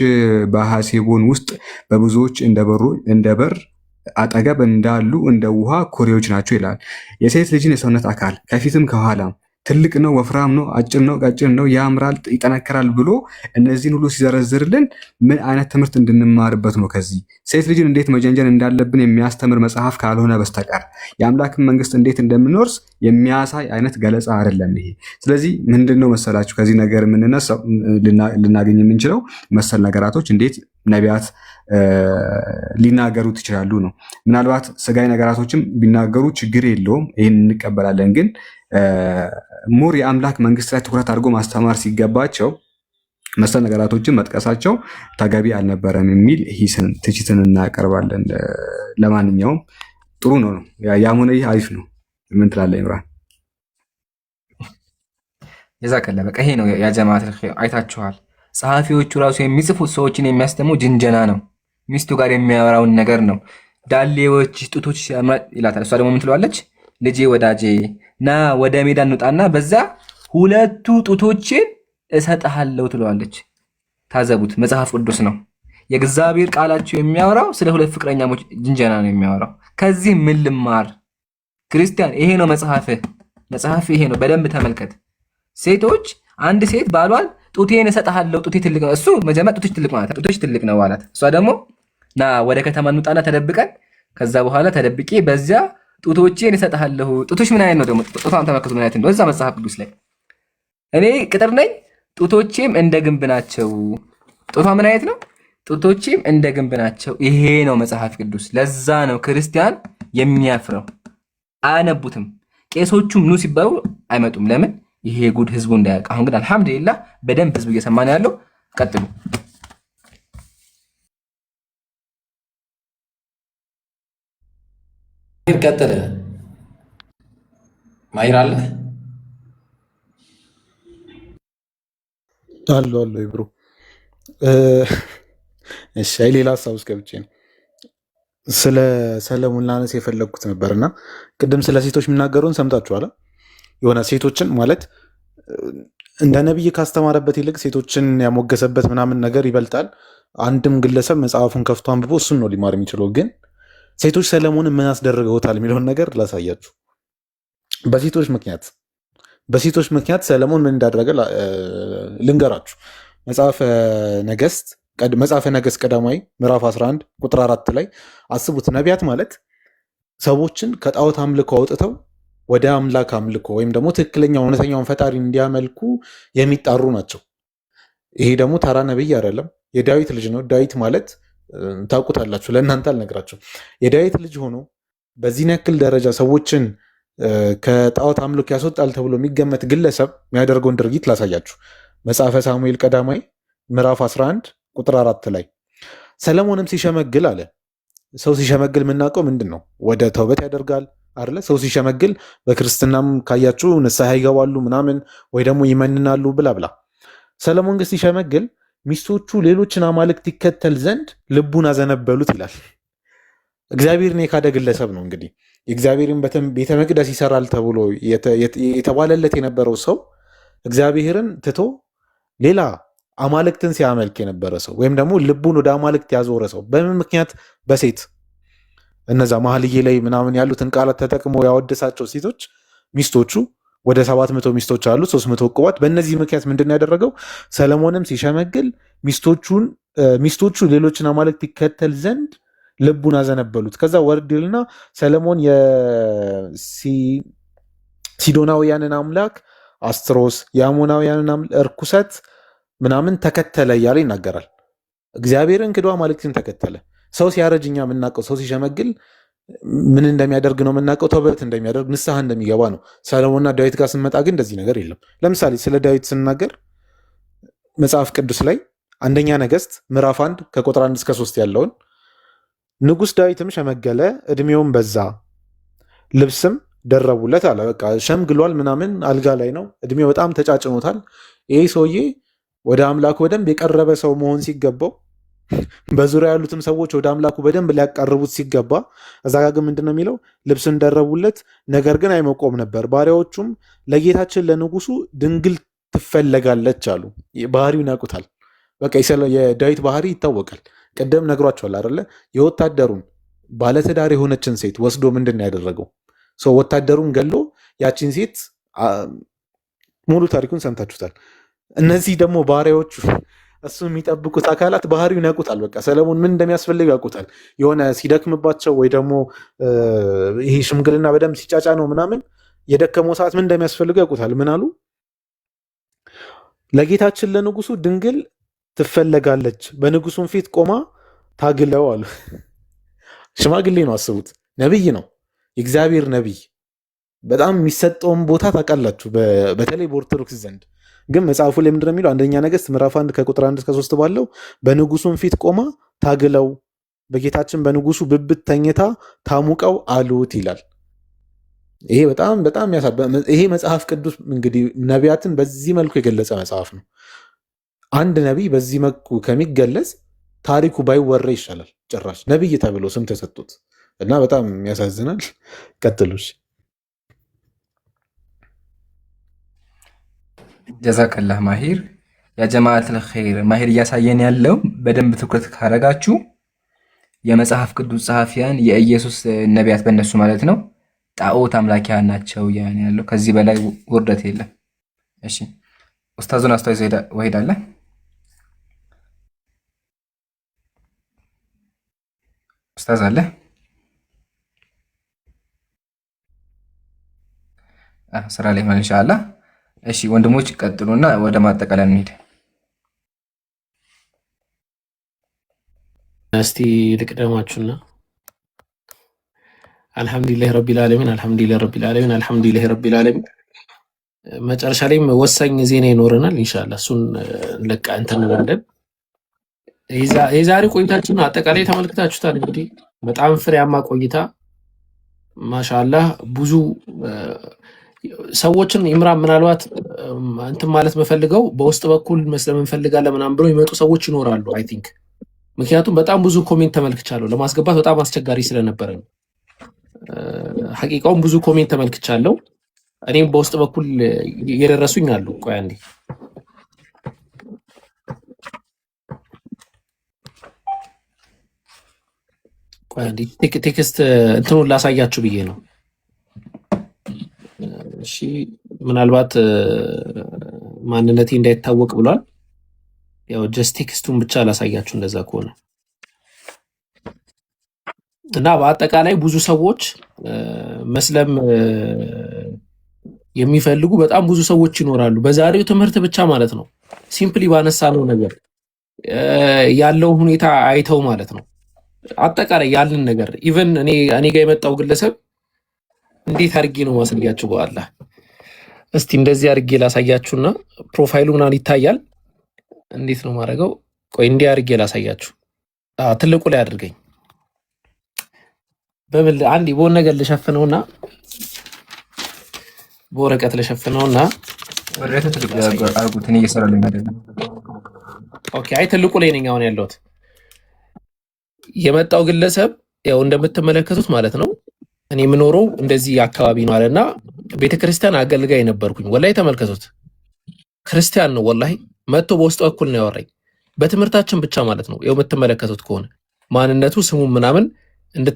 በሐሴቦን ውስጥ በብዙዎች እንደ በር አጠገብ እንዳሉ እንደ ውሃ ኩሬዎች ናቸው ይላል። የሴት ልጅን የሰውነት አካል ከፊትም ከኋላም ትልቅ ነው፣ ወፍራም ነው፣ አጭር ነው፣ ቀጭን ነው፣ ያምራል፣ ይጠነክራል ብሎ እነዚህን ሁሉ ሲዘረዝርልን ምን አይነት ትምህርት እንድንማርበት ነው? ከዚህ ሴት ልጅን እንዴት መጀንጀን እንዳለብን የሚያስተምር መጽሐፍ ካልሆነ በስተቀር የአምላክን መንግስት እንዴት እንደምንወርስ የሚያሳይ አይነት ገለጻ አይደለም ይሄ። ስለዚህ ምንድን ነው መሰላችሁ ከዚህ ነገር የምንነሳው ልናገኝ የምንችለው መሰል ነገራቶች እንዴት ነቢያት ሊናገሩት ይችላሉ ነው። ምናልባት ስጋዊ ነገራቶችም ቢናገሩ ችግር የለውም፣ ይህን እንቀበላለን። ግን ሙር የአምላክ መንግስት ላይ ትኩረት አድርጎ ማስተማር ሲገባቸው መሰል ነገራቶችን መጥቀሳቸው ተገቢ አልነበረም የሚል ሂስን ትችትን እናቀርባለን። ለማንኛውም ጥሩ ነው ነው ያም ሆነ ይህ አሪፍ ነው። ምን ትላለህ ኢምራን? የዛከለ በቃ ይሄ ነው ያጀማት አይታችኋል። ጸሐፊዎቹ ራሱ የሚጽፉት ሰዎችን የሚያስተምሩ ጅንጀና ነው። ሚስቱ ጋር የሚያወራውን ነገር ነው። ዳሌዎች ጡቶች ይላታል። እሷ ደግሞ ምን ትለዋለች? ልጄ ወዳጄ ና ወደ ሜዳ እንውጣና በዛ ሁለቱ ጡቶችን እሰጥሃለሁ ትለዋለች። ታዘቡት፣ መጽሐፍ ቅዱስ ነው። የእግዚአብሔር ቃላቸው የሚያወራው ስለ ሁለት ፍቅረኛሞች ጅንጀና ነው የሚያወራው። ከዚህ ምን ልማር? ክርስቲያን ይሄ ነው መጽሐፍ ይሄ ነው። በደንብ ተመልከት። ሴቶች አንድ ሴት ባሏን ጡቴን እሰጥሃለሁ፣ ጡቴ ትልቅ ነው። እሱ መጀመሪያ ጡቶች ትልቅ ማለት ጡቶች ትልቅ ነው አላት። እሷ ደግሞ ና ወደ ከተማ እንውጣና ተደብቀን ከዛ በኋላ ተደብቄ በዚያ ጡቶቼን እሰጥሃለሁ። ጡቶች ምን አይነት ነው ደግሞ? ጡቷን ተመልከቱ ምን አይነት ነው። እዛ መጽሐፍ ቅዱስ ላይ እኔ ቅጥር ነኝ ጡቶቼም እንደ ግንብ ናቸው። ጡቷ ምን አይነት ነው? ጡቶቼም እንደ ግንብ ናቸው። ይሄ ነው መጽሐፍ ቅዱስ። ለዛ ነው ክርስቲያን የሚያፍረው። አያነቡትም። ቄሶቹም ኑ ሲባሉ አይመጡም። ለምን? ይሄ ጉድ ህዝቡ እንዳያውቅ። አሁን ግን አልሐምዱሊላህ በደንብ ህዝቡ እየሰማ ነው ያለው። ቀጥሉ። ቀጥል። ማይር አለ አሉ ብሮ። እሺ ሌላ ሀሳብ ውስጥ ገብቼ ነው ስለ ሰለሞን ላነስ የፈለግኩት ነበርና ቅድም ስለ ሴቶች የሚናገሩን ሰምታችኋል። የሆነ ሴቶችን ማለት እንደ ነቢይ ካስተማረበት ይልቅ ሴቶችን ያሞገሰበት ምናምን ነገር ይበልጣል። አንድም ግለሰብ መጽሐፉን ከፍቶ አንብቦ እሱን ነው ሊማር የሚችለው። ግን ሴቶች ሰለሞንን ምን አስደርገውታል የሚለውን ነገር ላሳያችሁ። በሴቶች ምክንያት ሰለሞን ምን እንዳደረገ ልንገራችሁ። መጽሐፈ ነገሥት ቀዳማዊ ምዕራፍ 11 ቁጥር 4 ላይ አስቡት። ነቢያት ማለት ሰዎችን ከጣዖት አምልኮ አውጥተው ወደ አምላክ አምልኮ ወይም ደግሞ ትክክለኛው እውነተኛውን ፈጣሪ እንዲያመልኩ የሚጣሩ ናቸው። ይሄ ደግሞ ተራ ነብይ አይደለም፣ የዳዊት ልጅ ነው። ዳዊት ማለት ታውቁታላችሁ፣ ለእናንተ አልነግራችሁም። የዳዊት ልጅ ሆኖ በዚህን ያክል ደረጃ ሰዎችን ከጣዖት አምልኮ ያስወጣል ተብሎ የሚገመት ግለሰብ የሚያደርገውን ድርጊት ላሳያችሁ። መጽሐፈ ሳሙኤል ቀዳማዊ ምዕራፍ 11 ቁጥር 4 ላይ ሰለሞንም ሲሸመግል አለ። ሰው ሲሸመግል የምናውቀው ምንድን ነው? ወደ ተውበት ያደርጋል አይደለ? ሰው ሲሸመግል በክርስትናም ካያችሁ ንስሐ ይገባሉ ምናምን ወይ ደግሞ ይመንናሉ ብላ ብላ። ሰለሞን ግን ሲሸመግል ሚስቶቹ ሌሎችን አማልክት ይከተል ዘንድ ልቡን አዘነበሉት ይላል። እግዚአብሔርን የካደ ግለሰብ ነው። እንግዲህ የእግዚአብሔርን ቤተ መቅደስ ይሰራል ተብሎ የተባለለት የነበረው ሰው እግዚአብሔርን ትቶ ሌላ አማልክትን ሲያመልክ የነበረ ሰው ወይም ደግሞ ልቡን ወደ አማልክት ያዞረ ሰው በምን ምክንያት? በሴት እነዛ መኃልየ ላይ ምናምን ያሉትን ቃላት ተጠቅሞ ያወደሳቸው ሴቶች ሚስቶቹ ወደ 700 ሚስቶች አሉት፣ 300 ዕቁባት። በእነዚህ ምክንያት ምንድን ያደረገው? ሰለሞንም ሲሸመግል ሚስቶቹ ሌሎችን አማልክት ይከተል ዘንድ ልቡን አዘነበሉት። ከዛ ወርድልና ሰለሞን የሲዶናውያንን አምላክ አስትሮስ የአሞናውያንን እርኩሰት ምናምን ተከተለ እያለ ይናገራል። እግዚአብሔርን ክዶ አማልክትን ተከተለ። ሰው ሲያረጅ እኛ የምናውቀው ሰው ሲሸመግል ምን እንደሚያደርግ ነው የምናውቀው፣ ተውበት እንደሚያደርግ ንስሐ እንደሚገባ ነው። ሰለሞንና ዳዊት ጋር ስንመጣ ግን እንደዚህ ነገር የለም። ለምሳሌ ስለ ዳዊት ስናገር መጽሐፍ ቅዱስ ላይ አንደኛ ነገሥት ምዕራፍ 1 ከቁጥር 1 እስከ 3 ያለውን ንጉሥ ዳዊትም ሸመገለ፣ እድሜውም በዛ፣ ልብስም ደረቡለት አለ። በቃ ሸምግሏል ምናምን፣ አልጋ ላይ ነው፣ እድሜው በጣም ተጫጭኖታል። ይህ ሰውዬ ወደ አምላኩ በደንብ የቀረበ ሰው መሆን ሲገባው በዙሪያ ያሉትም ሰዎች ወደ አምላኩ በደንብ ሊያቀርቡት ሲገባ እዛ ጋ ግን ምንድን ነው የሚለው? ልብስን ደረቡለት፣ ነገር ግን አይሞቆም ነበር። ባሪያዎቹም ለጌታችን ለንጉሱ ድንግል ትፈለጋለች አሉ። ባህሪውን ያውቁታል። በቃ የዳዊት ባህሪ ይታወቃል። ቅድም ነግሯቸዋል አይደለ? የወታደሩን ባለትዳር የሆነችን ሴት ወስዶ ምንድን ነው ያደረገው? ወታደሩን ገሎ ያችን ሴት ሙሉ ታሪኩን ሰምታችሁታል። እነዚህ ደግሞ ባሪያዎቹ እሱ የሚጠብቁት አካላት ባህሪውን ያውቁታል። በቃ ሰለሞን ምን እንደሚያስፈልግ ያውቁታል። የሆነ ሲደክምባቸው ወይ ደግሞ ይሄ ሽምግልና በደንብ ሲጫጫ ነው ምናምን የደከመው ሰዓት ምን እንደሚያስፈልግ ያውቁታል። ምን አሉ? ለጌታችን ለንጉሱ ድንግል ትፈለጋለች፣ በንጉሱም ፊት ቆማ ታግለው አሉ። ሽማግሌ ነው፣ አስቡት። ነቢይ ነው፣ የእግዚአብሔር ነቢይ። በጣም የሚሰጠውን ቦታ ታውቃላችሁ፣ በተለይ በኦርቶዶክስ ዘንድ። ግን መጽሐፉ ላይ ምንድን ነው የሚለው? አንደኛ ነገሥት ምዕራፍ 1 ከቁጥር 1 እስከ 3 ባለው በንጉሱም ፊት ቆማ ታግለው በጌታችን በንጉሱ ብብት ተኝታ ታሙቀው አሉት ይላል። ይሄ በጣም በጣም ይሄ መጽሐፍ ቅዱስ እንግዲህ ነቢያትን በዚህ መልኩ የገለጸ መጽሐፍ ነው። አንድ ነቢይ በዚህ መልኩ ከሚገለጽ ታሪኩ ባይወራ ይሻላል። ጭራሽ ነቢይ ተብሎ ስም ተሰጡት እና በጣም ያሳዝናል። ቀጥሉሽ። ጀዛከላህ ማሂር። የጀማዓተል ኸይር ማሂር እያሳየን ያለው በደንብ ትኩረት ካረጋችሁ የመጽሐፍ ቅዱስ ጸሐፊያን የኢየሱስ ነቢያት በእነሱ ማለት ነው ጣዖት አምላኪያን ናቸው ያን ያለው። ከዚህ በላይ ውርደት የለም። እሺ ኡስታዙን አስተዋይዞ ወሄዳለ። ኡስታዝ አለ? ስራ ላይ ማለት ኢንሻአላህ። እሺ ወንድሞች ቀጥሉና ወደ ማጠቃለያ እንሂድ። እስቲ ልቅደማችሁና አልሐምዱሊላህ ረቢል ዓለሚን አልሐምዱሊላህ ረቢል ዓለሚን አልሐምዱሊላህ ረቢል ዓለሚን። መጨረሻ ላይም ወሳኝ ዜና ይኖረናል ኢንሻአላህ። እሱን ለቃ እንትን እንላለን። የዛሬ ቆይታችን አጠቃላይ ተመልክታችሁታል። እንግዲህ በጣም ፍሬያማ ቆይታ ማሻአላህ። ብዙ ሰዎችን ኢምራን ምናልባት እንትን ማለት መፈልገው በውስጥ በኩል መስለም እንፈልጋለን ምናምን ብለው ይመጡ ሰዎች ይኖራሉ አይ ቲንክ። ምክንያቱም በጣም ብዙ ኮሜንት ተመልክቻለሁ። ለማስገባት በጣም አስቸጋሪ ስለነበረ ነው። ሐቂቃውን ብዙ ኮሜንት ተመልክቻለሁ። እኔም በውስጥ በኩል እየደረሱኝ አሉ። ቆይ አንዴ ቴክስት እንትኑን ላሳያችሁ ብዬ ነው። እሺ ምናልባት ማንነቴ እንዳይታወቅ ብሏል። ያው ጀስት ቴክስቱን ብቻ ላሳያችሁ እንደዛ ከሆነ እና በአጠቃላይ ብዙ ሰዎች መስለም የሚፈልጉ በጣም ብዙ ሰዎች ይኖራሉ። በዛሬው ትምህርት ብቻ ማለት ነው ሲምፕሊ ባነሳነው ነገር ያለው ሁኔታ አይተው ማለት ነው አጠቃላይ ያለን ነገር ኢቨን እኔ ጋር የመጣው ግለሰብ እንዴት አድርጌ ነው ማሳያችሁ? በኋላ እስቲ እንደዚህ አድርጌ ላሳያችሁና ፕሮፋይሉ ምናምን ይታያል። እንዴት ነው ማድረገው? ቆይ እንዲህ አድርጌ ላሳያችሁ። ትልቁ ላይ አድርገኝ በምን አንዴ በሆነ ነገር ልሸፍነውና በወረቀት ልሸፍነውና ወረቀት ትልቁ አርጉት። እኔ እየሰራለሁ አይደለም። ኦኬ አይ ትልቁ ላይ ነኝ አሁን ያለሁት። የመጣው ግለሰብ ያው እንደምትመለከቱት ማለት ነው እኔ የምኖረው እንደዚህ አካባቢ ነው አለና ቤተክርስቲያን አገልጋይ ነበርኩኝ። ወላሂ ተመልከቱት፣ ክርስቲያን ነው ወላሂ። መጥቶ በውስጥ በኩል ነው ያወራኝ በትምህርታችን ብቻ ማለት ነው። ያው የምትመለከቱት ከሆነ ማንነቱ ስሙ ምናምን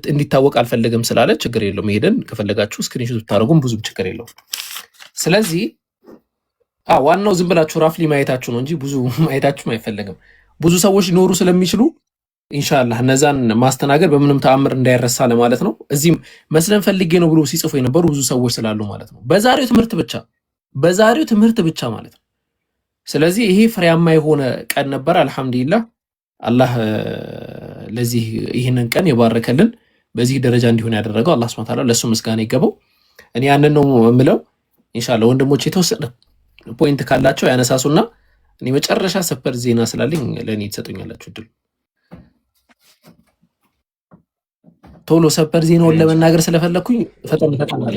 እንዲታወቅ አልፈልግም ስላለ ችግር የለውም። ሄደን ከፈለጋችሁ ስክሪንሾት ብታደርጉም ብዙም ችግር የለውም። ስለዚህ ዋናው ዝም ብላችሁ ራፍሊ ማየታችሁ ነው እንጂ ብዙ ማየታችሁ አይፈልግም። ብዙ ሰዎች ሊኖሩ ስለሚችሉ ኢንሻአላህ እነዛን ማስተናገድ በምንም ተአምር እንዳይረሳ ለማለት ነው። እዚህም መስለን ፈልጌ ነው ብሎ ሲጽፉ የነበሩ ብዙ ሰዎች ስላሉ ማለት ነው። በዛሬው ትምህርት ብቻ ማለት ነው። ስለዚህ ይሄ ፍሬያማ የሆነ ቀን ነበር። አልሐምዱሊላህ አላህ ለዚህ ይህንን ቀን የባረከልን በዚህ ደረጃ እንዲሆን ያደረገው አላህ ሱብሓነሁ ወተዓላ ለሱ ምስጋና ይገባው። እኔ ያንን ነው የምለው። ኢንሻአላህ ወንድሞች የተወሰነ ፖይንት ካላቸው ያነሳሱና እኔ መጨረሻ ሰበር ዜና ስላለኝ ለኔ ትሰጡኛላችሁ እድል። ቶሎ ሰበር ዜናውን ለመናገር ስለፈለኩኝ ፈጠን አለ።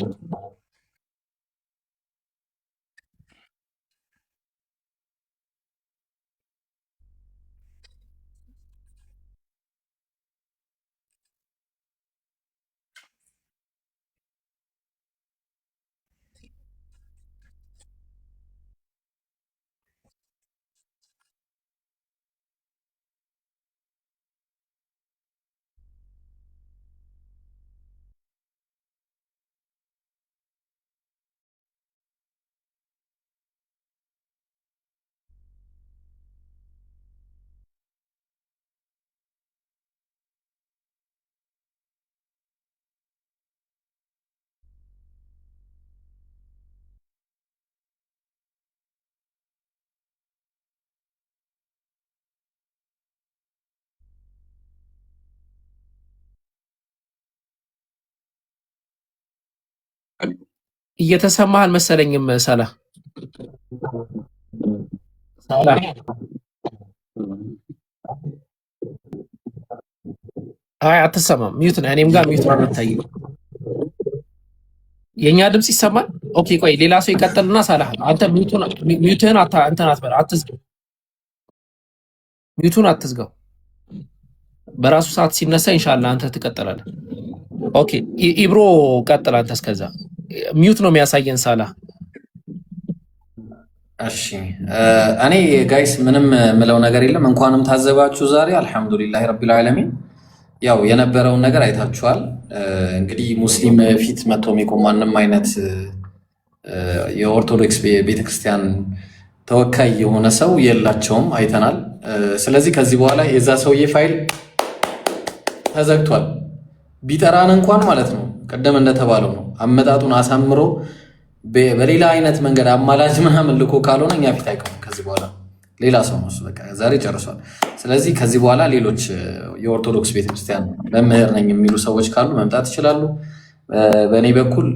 እየተሰማህ አልመሰለኝም። ሰላህ አይ አትሰማም። ሚዩት ነው። እኔም ጋር ሚዩት ነው የሚታየው። የኛ ድምጽ ይሰማል። ኦኬ ቆይ ሌላ ሰው ይቀጥልና ሰላህ አንተ ሚዩትህን እንትን አትበል፣ አትዝጋው። ሚዩቱን አትዝጋው። በራሱ ሰዓት ሲነሳ ኢንሻአላህ አንተ ትቀጥላለህ። ኦኬ ኢብሮ ቀጥል አንተ። እስከዛ ሚዩት ነው የሚያሳየን ሰላህ። እሺ እኔ ጋይስ ምንም ምለው ነገር የለም። እንኳንም ታዘባችሁ ዛሬ አልሐምዱሊላህ ረቢል ዓለሚን። ያው የነበረውን ነገር አይታችኋል። እንግዲህ ሙስሊም ፊት መጥቶ የሚቆም ማንም አይነት የኦርቶዶክስ ቤተክርስቲያን ተወካይ የሆነ ሰው የላቸውም፣ አይተናል። ስለዚህ ከዚህ በኋላ የዛ ሰውዬ ፋይል ተዘግቷል። ቢጠራን እንኳን ማለት ነው ቀደም እንደተባለው ነው አመጣጡን አሳምሮ በሌላ አይነት መንገድ አማላጅ ምናምን ልኮ ካልሆነ እኛ ፊት አይቀርም። ከዚህ በኋላ ሌላ ሰው ነው በቃ ዛሬ ጨርሷል። ስለዚህ ከዚህ በኋላ ሌሎች የኦርቶዶክስ ቤተክርስቲያን መምህር ነኝ የሚሉ ሰዎች ካሉ መምጣት ይችላሉ። በእኔ በኩል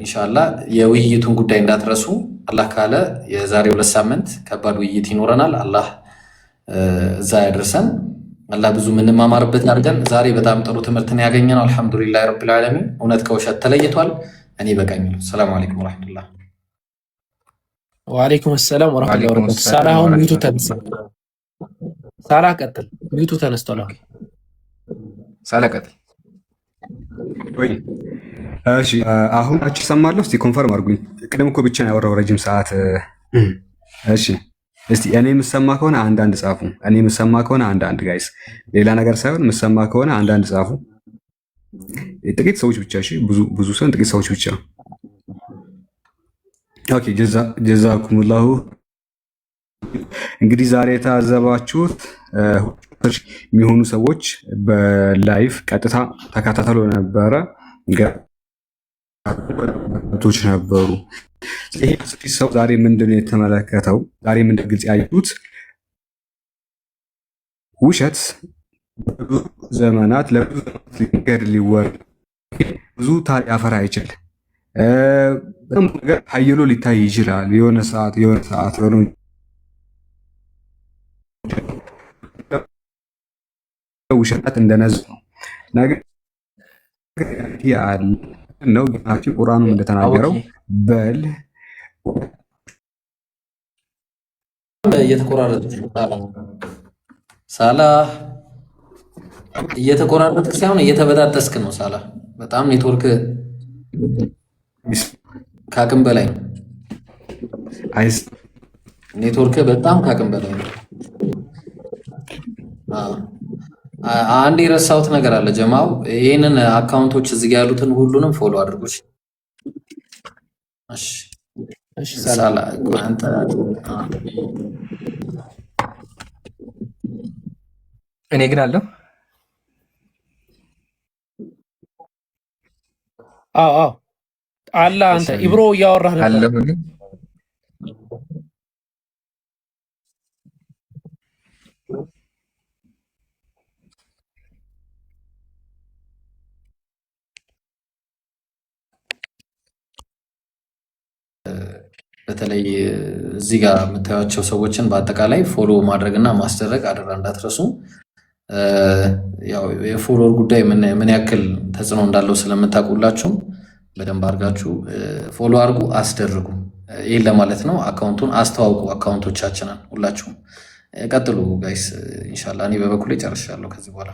ኢንሻአላህ የውይይቱን ጉዳይ እንዳትረሱ። አላህ ካለ የዛሬ 2 ሳምንት ከባድ ውይይት ይኖረናል። አላህ እዛ ያደርሰን። አላህ ብዙ ምንማማርበት አድርገን። ዛሬ በጣም ጥሩ ትምህርትን ያገኘነው አልሐምዱሊላህ ረቢል ዓለሚን። እውነት ከውሸት ተለይቷል። እኔ በቃኝ። ሰላም አለይኩም ወራህመቱላህ። ወአለይኩም ሰላም ወራህመቱላሂ ወበረካቱ። ሳላህ አሁን ሚዩቱ ተነስቷል። ሳላህ ቀጥል። ሚዩቱ ተነስቷል። ሳላህ ቀጥል። ወይ እሺ፣ አሁን ሰማለሁ። እስቲ ኮንፈርም አድርጉኝ። ቅድም እኮ ብቻ ነው ያወራው ረጅም ሰዓት። እሺ እስቲ እኔ የምሰማ ከሆነ አንዳንድ ጻፉ። እኔ የምሰማ ከሆነ አንዳንድ ጋይስ፣ ሌላ ነገር ሳይሆን የምሰማ ከሆነ አንዳንድ ጻፉ። ጥቂት ሰዎች ብቻ። እሺ ብዙ ሰው ጥቂት ሰዎች ብቻ። ኦኬ ጀዛኩሙላሁ። እንግዲህ ዛሬ የታዘባችሁት የሚሆኑ ሰዎች በላይፍ ቀጥታ ተከታተሉ ነበረ ቶች ነበሩ። ይሄ ሰው ዛሬ ምንድነው የተመለከተው? ዛሬ ምንድን ግልጽ ያዩት? ውሸት በብዙ ዘመናት ለብዙ ነገር ሊወራ ብዙ ታሪክ ያፈራ አይችልም። በጣም ነገር ሀይሎ ሊታይ ይችላል። የሆነ ሰዓት ውሸት እንደነዝ ነው ነገር ያለ ነው። ጌታችን ቁርአኑ እንደተናገረው በል ሳላህ እየተቆራረጥክ ሳይሆን እየተበጣጠስክ ነው። ሳላህ በጣም ኔትወርክ ካቅም በላይ ነው። ኔትወርክ በጣም ካቅም በላይ ነው። አንድ የረሳሁት ነገር አለ ጀማው። ይህንን አካውንቶች እዚህ ጋር ያሉትን ሁሉንም ፎሎ አድርጎች። እሺ ሳላህ አንተ እኔ ግን አለው። አዎ አለ። አንተ ኢብሮ እያወራህ ነበር። በተለይ እዚህ ጋር የምታዩቸው ሰዎችን በአጠቃላይ ፎሎ ማድረግና ማስደረግ አደራ እንዳትረሱ። ያው የፎሎወር ጉዳይ ምን ያክል ተጽዕኖ እንዳለው ስለምታውቁላችሁ በደንብ አድርጋችሁ ፎሎ አድርጉ፣ አስደርጉ። ይህን ለማለት ነው። አካውንቱን አስተዋውቁ፣ አካውንቶቻችንን ሁላችሁም ቀጥሉ ጋይስ። ኢንሻላህ እኔ በበኩሌ ጨርሻለሁ። ከዚህ በኋላ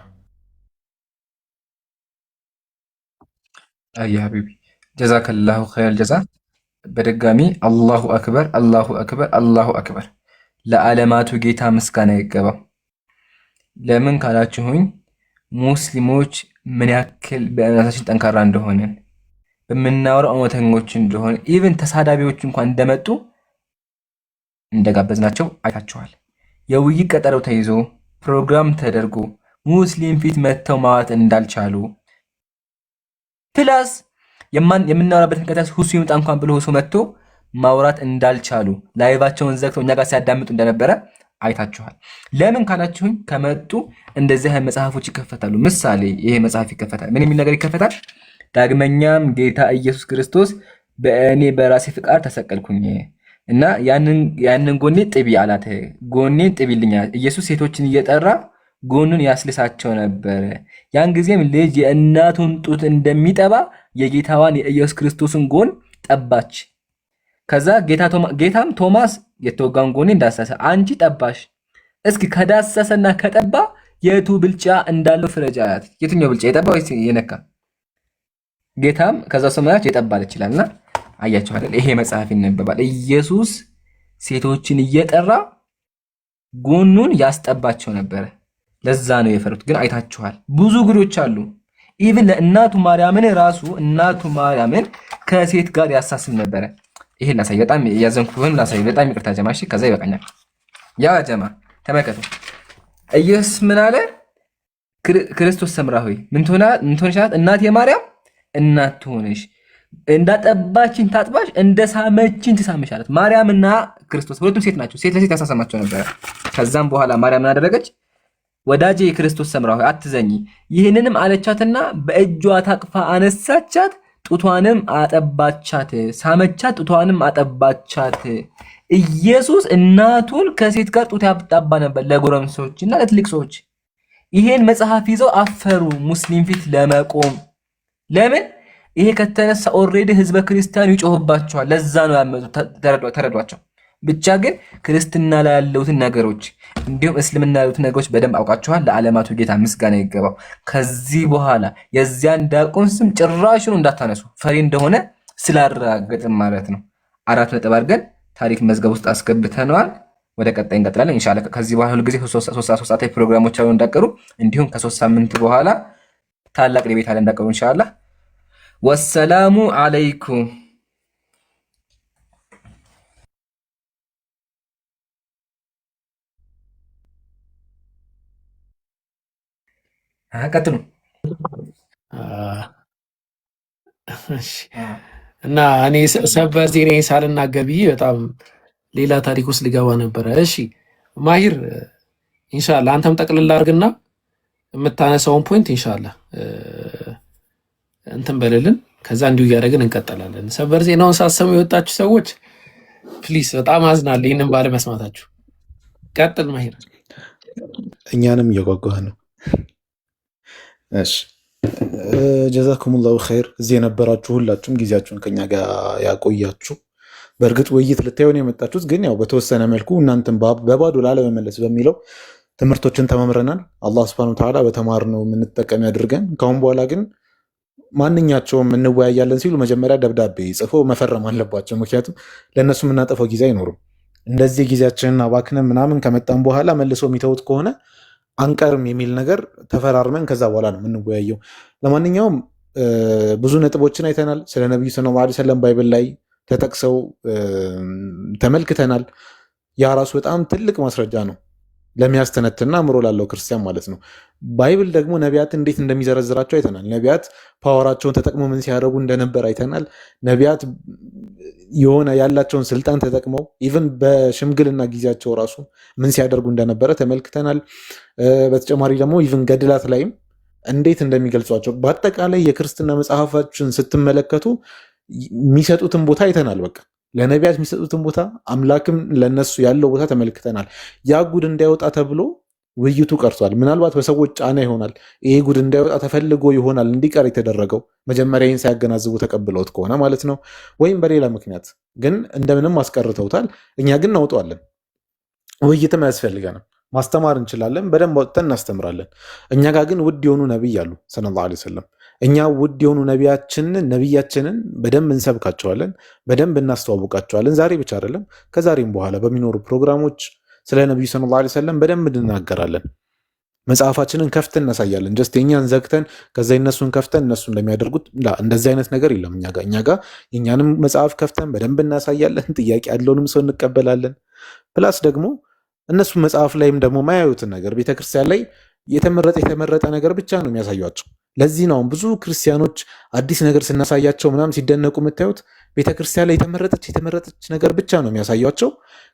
አይ ሀቢቢ ጀዛከላሁ ኸይረል ጀዛ። በድጋሚ አላሁ አክበር፣ አላሁ አክበር፣ አላሁ አክበር። ለዓለማቱ ጌታ ምስጋና ይገባው። ለምን ካላችሁኝ ሙስሊሞች ምን ያክል በእምነታችን ጠንካራ እንደሆነን በምናወራው እውነተኞች እንደሆነ ኢቭን ተሳዳቢዎች እንኳን እንደመጡ እንደጋበዝናቸው አይታችኋል። የውይይት ቀጠሮ ተይዞ ፕሮግራም ተደርጎ ሙስሊም ፊት መጥተው ማዋት እንዳልቻሉ ፕላስ የምናወራበትን ቀጠሮ ሁሱ ይምጣ እንኳን ብሎ ሁሱ መጥቶ ማውራት እንዳልቻሉ ላይቫቸውን ዘግተው እኛ ጋር ሲያዳምጡ እንደነበረ አይታችኋል። ለምን ካላችሁኝ ከመጡ እንደዚህ አይነት መጽሐፎች ይከፈታሉ። ምሳሌ ይሄ መጽሐፍ ይከፈታል። ምን የሚል ነገር ይከፈታል? ዳግመኛም ጌታ ኢየሱስ ክርስቶስ በእኔ በራሴ ፍቃድ ተሰቀልኩኝ እና ያንን ጎኔ ጥቢ አላት። ጎኔን ጥቢልኛ። ኢየሱስ ሴቶችን እየጠራ ጎኑን ያስልሳቸው ነበር። ያን ጊዜም ልጅ የእናቱን ጡት እንደሚጠባ የጌታዋን የኢየሱስ ክርስቶስን ጎን ጠባች። ከዛ ጌታም ቶማስ የተወጋውን ጎኔ እንዳሰሰ አንቺ ጠባሽ፣ እስኪ ከዳሰሰና ከጠባ የቱ ብልጫ እንዳለው ፍረጃ አያት። የትኛው ብልጫ የጠባ ወይስ የነካ? ጌታም ከዛ ሰማያች የጠባል ይችላልና አያችሁ አይደል? ይሄ መጽሐፍ ይነበባል። ኢየሱስ ሴቶችን እየጠራ ጎኑን ያስጠባቸው ነበር። ለዛ ነው የፈሩት። ግን አይታችኋል፣ ብዙ ጉዶች አሉ። ኢቭን ለእናቱ ማርያምን ራሱ እናቱ ማርያምን ከሴት ጋር ያሳስብ ነበረ። ይሄን ላሳይ፣ በጣም ያዘንኩ ሆን ላሳይ። በጣም ይቅርታ ጀማ፣ እሺ ከዛ ይበቃኛል። ያ ጀማ ተመከቱ። ኢየሱስ ምን አለ? ክርስቶስ ሰምራ ሆይ ምን ትሆንሽ? እናት የማርያም እናት ትሆንሽ፣ እንዳጠባችን ታጥባሽ፣ እንደ ሳመችን ትሳምሽ አላት። ማርያምና ክርስቶስ ሁለቱም ሴት ናቸው። ሴት ለሴት ያሳሰማቸው ነበረ። ከዛም በኋላ ማርያም ምን አደረገች? ወዳጄ ክርስቶስ ሰምራ ሆይ አትዘኝ፣ ይህንንም አለቻትና በእጇ ታቅፋ አነሳቻት፣ ጡቷንም አጠባቻት፣ ሳመቻት፣ ጡቷንም አጠባቻት። ኢየሱስ እናቱን ከሴት ጋር ጡት ያጣባ ነበር፣ ለጎረምሶች እና ለትልቅ ሰዎች። ይሄን መጽሐፍ ይዘው አፈሩ ሙስሊም ፊት ለመቆም። ለምን? ይሄ ከተነሳ ኦልሬዲ ህዝበ ክርስቲያኑ ይጮህባቸዋል። ለዛ ነው ያመጡት። ተረዷቸው። ብቻ ግን ክርስትና ላይ ያሉትን ነገሮች እንዲሁም እስልምና ያሉትን ነገሮች በደንብ አውቃችኋል። ለዓለማቱ ጌታ ምስጋና ይገባው። ከዚህ በኋላ የዚያን ዲያቆን ስም ጭራሽኑ እንዳታነሱ፣ ፈሪ እንደሆነ ስላረጋገጥን ማለት ነው። 4 ነጥብ አድርገን ታሪክ መዝገብ ውስጥ አስገብተነዋል። ወደ ቀጣይ እንቀጥላለን ኢንሻአላህ። ከዚህ በኋላ ሁልጊዜ 3 ሰዓት ፕሮግራሞች አሉ እንዳቀሩ፣ እንዲሁም ከ3 ሳምንት በኋላ ታላቅ ዲቤት አለ እንዳቀሩ ኢንሻአላህ። ወሰላሙ አለይኩም ቀጥሉ። እሺ። እና እኔ ሰበር ዜና ሳልናገር ብዬ በጣም ሌላ ታሪክ ውስጥ ሊገባ ነበረ። እሺ ማሂር ኢንሻላህ አንተም ጠቅልል አድርግና የምታነሳውን ፖይንት ኢንሻላህ እንትን በልልን። ከዛ እንዲሁ እያደረግን እንቀጠላለን። ሰበር ዜናውን ሳሰሙ የወጣችሁ ሰዎች ፕሊስ በጣም አዝናለሁ ይህንን ባለመስማታችሁ። ቀጥል ማሂር። እኛንም እየጓጓህ ነው። እሺ ጀዛኩሙላሁ ኸይር። እዚህ የነበራችሁ ሁላችሁም ጊዜያችሁን ከኛ ጋር ያቆያችሁ። በእርግጥ ውይይት ልታዩን የመጣችሁት ግን ያው በተወሰነ መልኩ እናንተን በባዶ ላለመመለስ በሚለው ትምህርቶችን ተመምረናል። አላህ ሱብሃነሁ ወተዓላ በተማርነው የምንጠቀም ያድርገን። ካሁን በኋላ ግን ማንኛቸውም እንወያያለን ሲሉ መጀመሪያ ደብዳቤ ጽፎ መፈረም አለባቸው። ምክንያቱም ለእነሱ የምናጠፈው ጊዜ አይኖርም። እንደዚህ ጊዜያችንን አባክነን ምናምን ከመጣን በኋላ መልሶ የሚተውት ከሆነ አንቀርም የሚል ነገር ተፈራርመን ከዛ በኋላ ነው የምንወያየው። ለማንኛውም ብዙ ነጥቦችን አይተናል። ስለ ነቢዩ ሰለላሁ ዐለይሂ ወሰለም ባይብል ላይ ተጠቅሰው ተመልክተናል። ያ ራሱ በጣም ትልቅ ማስረጃ ነው ለሚያስተነትና አእምሮ ላለው ክርስቲያን ማለት ነው። ባይብል ደግሞ ነቢያት እንዴት እንደሚዘረዝራቸው አይተናል። ነቢያት ፓወራቸውን ተጠቅመው ምን ሲያደርጉ እንደነበር አይተናል። ነቢያት የሆነ ያላቸውን ስልጣን ተጠቅመው ኢቭን በሽምግልና ጊዜያቸው ራሱ ምን ሲያደርጉ እንደነበረ ተመልክተናል። በተጨማሪ ደግሞ ኢቭን ገድላት ላይም እንዴት እንደሚገልጿቸው በአጠቃላይ የክርስትና መጽሐፋችን ስትመለከቱ የሚሰጡትን ቦታ አይተናል። በቃ ለነቢያት የሚሰጡትን ቦታ አምላክም ለነሱ ያለው ቦታ ተመልክተናል። ያ ጉድ እንዳይወጣ ተብሎ ውይይቱ ቀርቷል። ምናልባት በሰዎች ጫና ይሆናል ይሄ ጉድ እንዳይወጣ ተፈልጎ ይሆናል እንዲቀር የተደረገው መጀመሪያ ይህን ሳያገናዝቡ ተቀብለውት ከሆነ ማለት ነው፣ ወይም በሌላ ምክንያት ግን እንደምንም አስቀርተውታል። እኛ ግን እናውጠዋለን። ውይይትም አያስፈልገንም። ማስተማር እንችላለን። በደንብ አውጥተን እናስተምራለን። እኛ ጋር ግን ውድ የሆኑ ነቢይ አሉ ሰለላሁ ዐለይሂ ወሰለም። እኛ ውድ የሆኑ ነቢያችንን በደንብ እንሰብካቸዋለን፣ በደንብ እናስተዋውቃቸዋለን። ዛሬ ብቻ አይደለም ከዛሬም በኋላ በሚኖሩ ፕሮግራሞች ስለ ነቢዩ ሰለላሁ ዐለይሂ ወሰለም በደንብ እንናገራለን። መጽሐፋችንን ከፍተን እናሳያለን። ጀስት የኛን ዘግተን ከዛ እነሱን ከፍተን እነሱ እንደሚያደርጉት እንደዚህ አይነት ነገር የለም። እኛ ጋር የኛንም መጽሐፍ ከፍተን በደንብ እናሳያለን። ጥያቄ ያለውንም ሰው እንቀበላለን። ፕላስ ደግሞ እነሱ መጽሐፍ ላይም ደግሞ ማያዩትን ነገር ቤተክርስቲያን ላይ የተመረጠ ነገር ብቻ ነው የሚያሳዩቸው። ለዚህ ነው ብዙ ክርስቲያኖች አዲስ ነገር ስናሳያቸው ምናምን ሲደነቁ የምታዩት። ቤተክርስቲያን ላይ የተመረጠች ነገር ብቻ ነው የሚያሳዩቸው።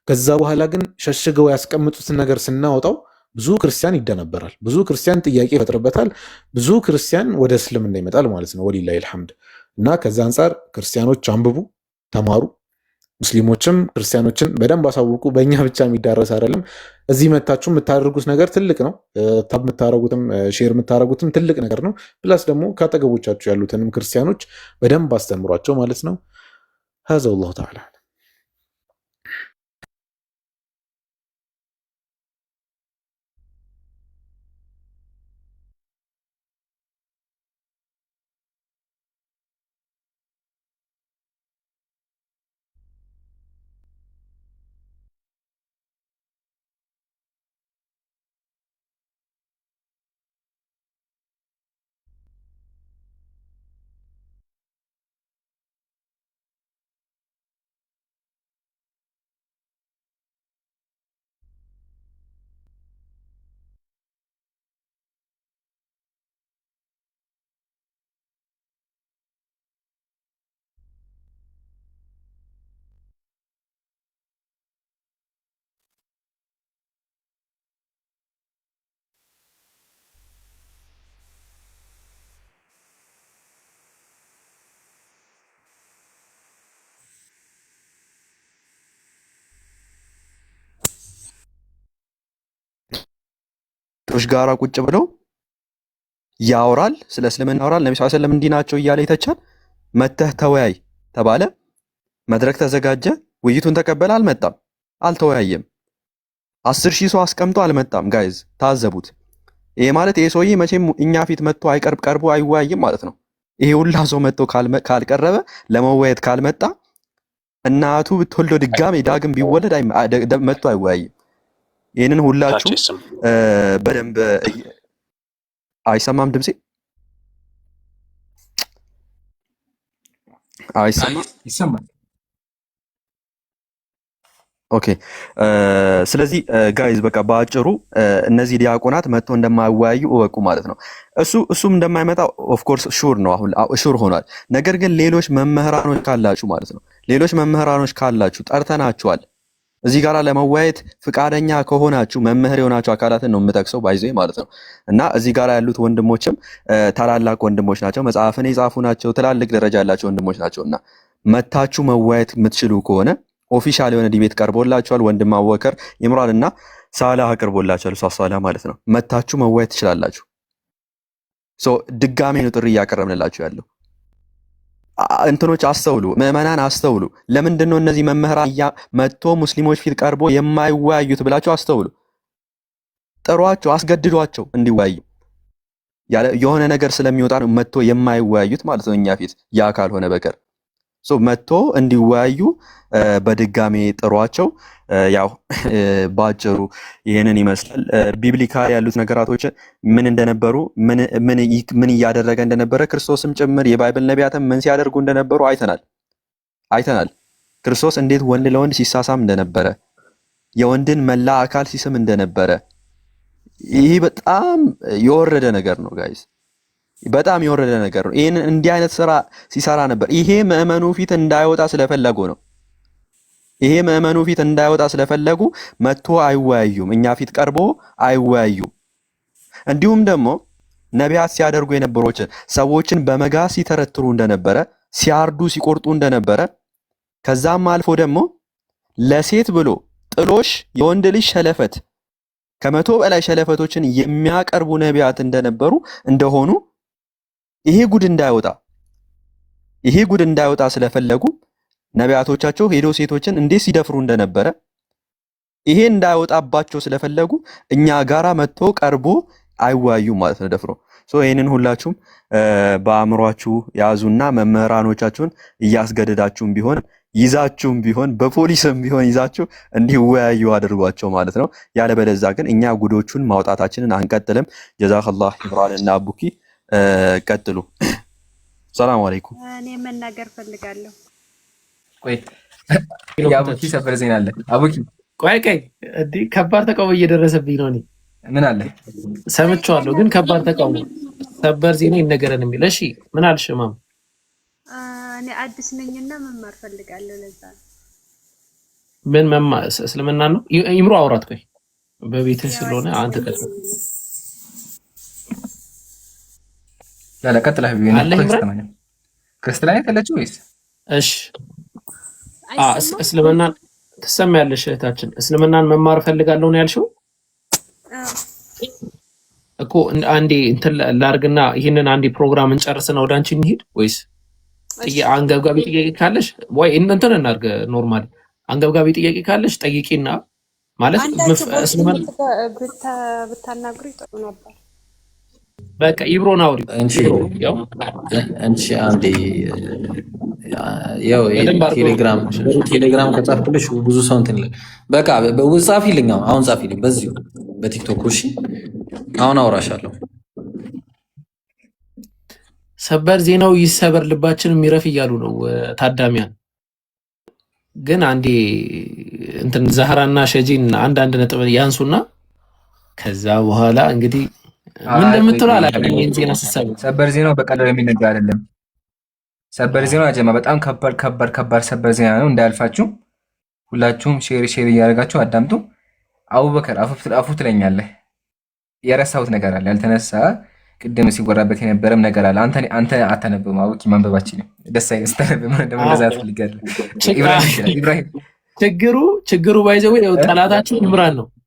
ከዛ በኋላ ግን ሸሽገው ያስቀምጡትን ነገር ስናወጣው ብዙ ክርስቲያን ይደነበራል፣ ብዙ ክርስቲያን ጥያቄ ይፈጥርበታል፣ ብዙ ክርስቲያን ወደ እስልምና ይመጣል ማለት ነው። ወሊላሂል ሐምድ። እና ከዛ አንጻር ክርስቲያኖች አንብቡ፣ ተማሩ። ሙስሊሞችም ክርስቲያኖችን በደንብ አሳውቁ። በእኛ ብቻ የሚዳረስ አይደለም። እዚህ መታችሁ የምታደርጉት ነገር ትልቅ ነው። ታብ የምታደርጉትም ሼር የምታደርጉትም ትልቅ ነገር ነው። ፕላስ ደግሞ ከአጠገቦቻችሁ ያሉትንም ክርስቲያኖች በደንብ አስተምሯቸው ማለት ነው። ሀዛ ወላሁ ተዓላ ቶች ጋራ ቁጭ ብለው ያወራል፣ ስለ እስልምና ያወራል። ነብዩ ሰለላሁ ዐለይሂ ወሰለም እንዲህ ናቸው እያለ ይተቻል። መተህ ተወያይ ተባለ፣ መድረክ ተዘጋጀ። ውይይቱን ተቀበለ፣ አልመጣም፣ አልተወያየም። 10,000 ሰው አስቀምጦ አልመጣም። ጋይዝ ታዘቡት። ይሄ ማለት ይሄ ሰውዬ መቼም እኛ ፊት መጥቶ ቀርቦ አይወያይም ማለት ነው። ይሄ ሁላ ሰው መጥቶ ካልቀረበ ለመወያየት ካልመጣ እናቱ ብትወልዶ ድጋሜ ዳግም ቢወለድ መጥቶ አይወያይም። ይህንን ሁላችሁ በደንብ አይሰማም? ድምጼ አይሰማም? ይሰማል። ኦኬ ስለዚህ ጋይዝ በቃ በአጭሩ እነዚህ ዲያቆናት መጥቶ እንደማይወያዩ እወቁ ማለት ነው። እሱም እንደማይመጣ ኦፍ ኮርስ ሹር ነው፣ አሁን ሹር ሆኗል። ነገር ግን ሌሎች መምህራኖች ካላችሁ ማለት ነው ሌሎች መምህራኖች ካላችሁ ጠርተናችኋል። እዚህ ጋር ለመወያየት ፍቃደኛ ከሆናችሁ መምህር የሆናችሁ አካላትን ነው የምጠቅሰው ባይዘ ማለት ነው። እና እዚህ ጋር ያሉት ወንድሞችም ታላላቅ ወንድሞች ናቸው፣ መጽሐፍን የጻፉ ናቸው፣ ትላልቅ ደረጃ ያላቸው ወንድሞች ናቸው። እና መታችሁ መወያየት የምትችሉ ከሆነ ኦፊሻል የሆነ ዲቤት ቀርቦላችኋል። ወንድም አቡበከር ኢምራን እና ሳላህ አቅርቦላችኋል። ሳላ ማለት ነው መታችሁ መወያየት ትችላላችሁ። ድጋሜ ነው ጥሪ እያቀረብንላችሁ ያለው። እንትኖች አስተውሉ፣ ምዕመናን አስተውሉ። ለምንድን ነው እነዚህ መምህራን መጥቶ ሙስሊሞች ፊት ቀርቦ የማይወያዩት ብላችሁ አስተውሉ። ጥሯቸው፣ አስገድዷቸው እንዲወያዩ። የሆነ ነገር ስለሚወጣ ነው መጥቶ የማይወያዩት ማለት ነው እኛ ፊት ያ ካልሆነ በቀር መጥቶ እንዲወያዩ በድጋሜ ጥሯቸው። ያው ባጭሩ ይህንን ይመስላል። ቢብሊካል ያሉት ነገራቶች ምን እንደነበሩ ምን እያደረገ እንደነበረ ክርስቶስም ጭምር የባይብል ነቢያትም ምን ሲያደርጉ እንደነበሩ አይተናል። ክርስቶስ እንዴት ወንድ ለወንድ ሲሳሳም እንደነበረ፣ የወንድን መላ አካል ሲስም እንደነበረ። ይህ በጣም የወረደ ነገር ነው ጋይስ፣ በጣም የወረደ ነገር ነው። ይሄን እንዲህ አይነት ስራ ሲሰራ ነበር። ይሄ ምዕመኑ ፊት እንዳይወጣ ስለፈለጉ ነው። ይሄ ምዕመኑ ፊት እንዳይወጣ ስለፈለጉ መጥቶ አይወያዩም፣ እኛ ፊት ቀርቦ አይወያዩም። እንዲሁም ደግሞ ነቢያት ሲያደርጉ የነበሩትን ሰዎችን በመጋዝ ሲተረትሩ እንደነበረ፣ ሲያርዱ ሲቆርጡ እንደነበረ፣ ከዛም አልፎ ደግሞ ለሴት ብሎ ጥሎሽ የወንድ ልጅ ሸለፈት ከ100 በላይ ሸለፈቶችን የሚያቀርቡ ነቢያት እንደሆኑ ይሄ ጉድ እንዳይወጣ ስለፈለጉ ነቢያቶቻቸው ሄዶ ሴቶችን እንዴት ሲደፍሩ እንደነበረ ይሄ እንዳይወጣባቸው ስለፈለጉ እኛ ጋራ መጥቶ ቀርቦ አይወያዩም ማለት ነው ደፍሮ። ይሄንን ሁላችሁም በአእምሯችሁ ያዙና መምህራኖቻችሁን እያስገደዳችሁም ቢሆን ይዛችሁም ቢሆን በፖሊስም ቢሆን ይዛችሁ እንዲወያዩ አድርጓቸው ማለት ነው። ያለበለዚያ ግን እኛ ጉዶቹን ማውጣታችንን አንቀጥልም። ጀዛከላህ ኢምራን እና አቡኪ ቀጥሉ። ሰላም አለይኩም። እኔ መናገር ፈልጋለሁ። ቆይ የአቡኪ ሰበር ዜና አለ። አቡኪ ቆይ እንዴ ከባድ ተቃውሞ እየደረሰብኝ ነው። እኔ ምን አለ ሰምቼዋለሁ፣ ግን ከባድ ተቃውሞ ሰበር ዜና ይነገረን የሚል። እሺ ምን አልሽ ማም? እኔ አዲስ ነኝና መማር ፈልጋለሁ። ለዛ ምን መማር እስልምና ነው? ይምሩ አውራት። ቆይ በቤትህ ስለሆነ አንተ ቀጥል። ያለ ቀጥላ ቢሆን ክርስቲያን አይደለችም ወይስ? እሺ እስልምናን ትሰማያለሽ እህታችን? እስልምናን መማር ፈልጋለሁ ነው ያልሽው እኮ። አንዴ እንትን ላርግና ይሄንን አንዴ ፕሮግራም እንጨርስና ወደ አንቺ እንሂድ ወይስ አንገብጋቢ ጥያቄ ካለሽ ወይ እንትን እናርግ። ኖርማሊ አንገብጋቢ ጥያቄ ካለሽ ጠይቂና ማለት እስልምና ብታናግሩ ጥሩ ነበር። በቃ ኢብሮን አውሪ እንቺ አንዴ ያው ቴሌግራም ከጻፍኩልሽ ብዙ ሰው እንትን ይላል። በቃ ጻፊልኝ፣ አሁን ጻፊልኝ በዚሁ በቲክቶክ። እሺ አሁን አውራሻለሁ። ሰበር ዜናው ይሰበር ልባችን የሚረፍ እያሉ ነው ታዳሚያን። ግን አንዴ እንትን ዛህራና ሸጂን አንዳንድ ነጥብ ያንሱና ከዛ በኋላ እንግዲህ ምን እንደምትሉ አላውቅም። ይሄን ዜና ሲሰሙ ሰበር ዜናው በቀላሉ የሚነገር አይደለም። ሰበር ዜናው አጀማ በጣም ከባድ ሰበር ዜና ነው። እንዳያልፋችሁ ሁላችሁም ሼር እያደረጋችሁ አዳምጡ። አቡበከር አፉ ትለኛለህ። የረሳሁት ነገር አለ ያልተነሳ ቅድም ሲወራበት የነበረም ነገር አለ። አንተ አታነብም። አቡኪ ማንበባችን ደስ አይልም። ስተነብም ደግሞ እንደዛ ትፈልጋለህ። ኢብራሂም ችግሩ ባይዘው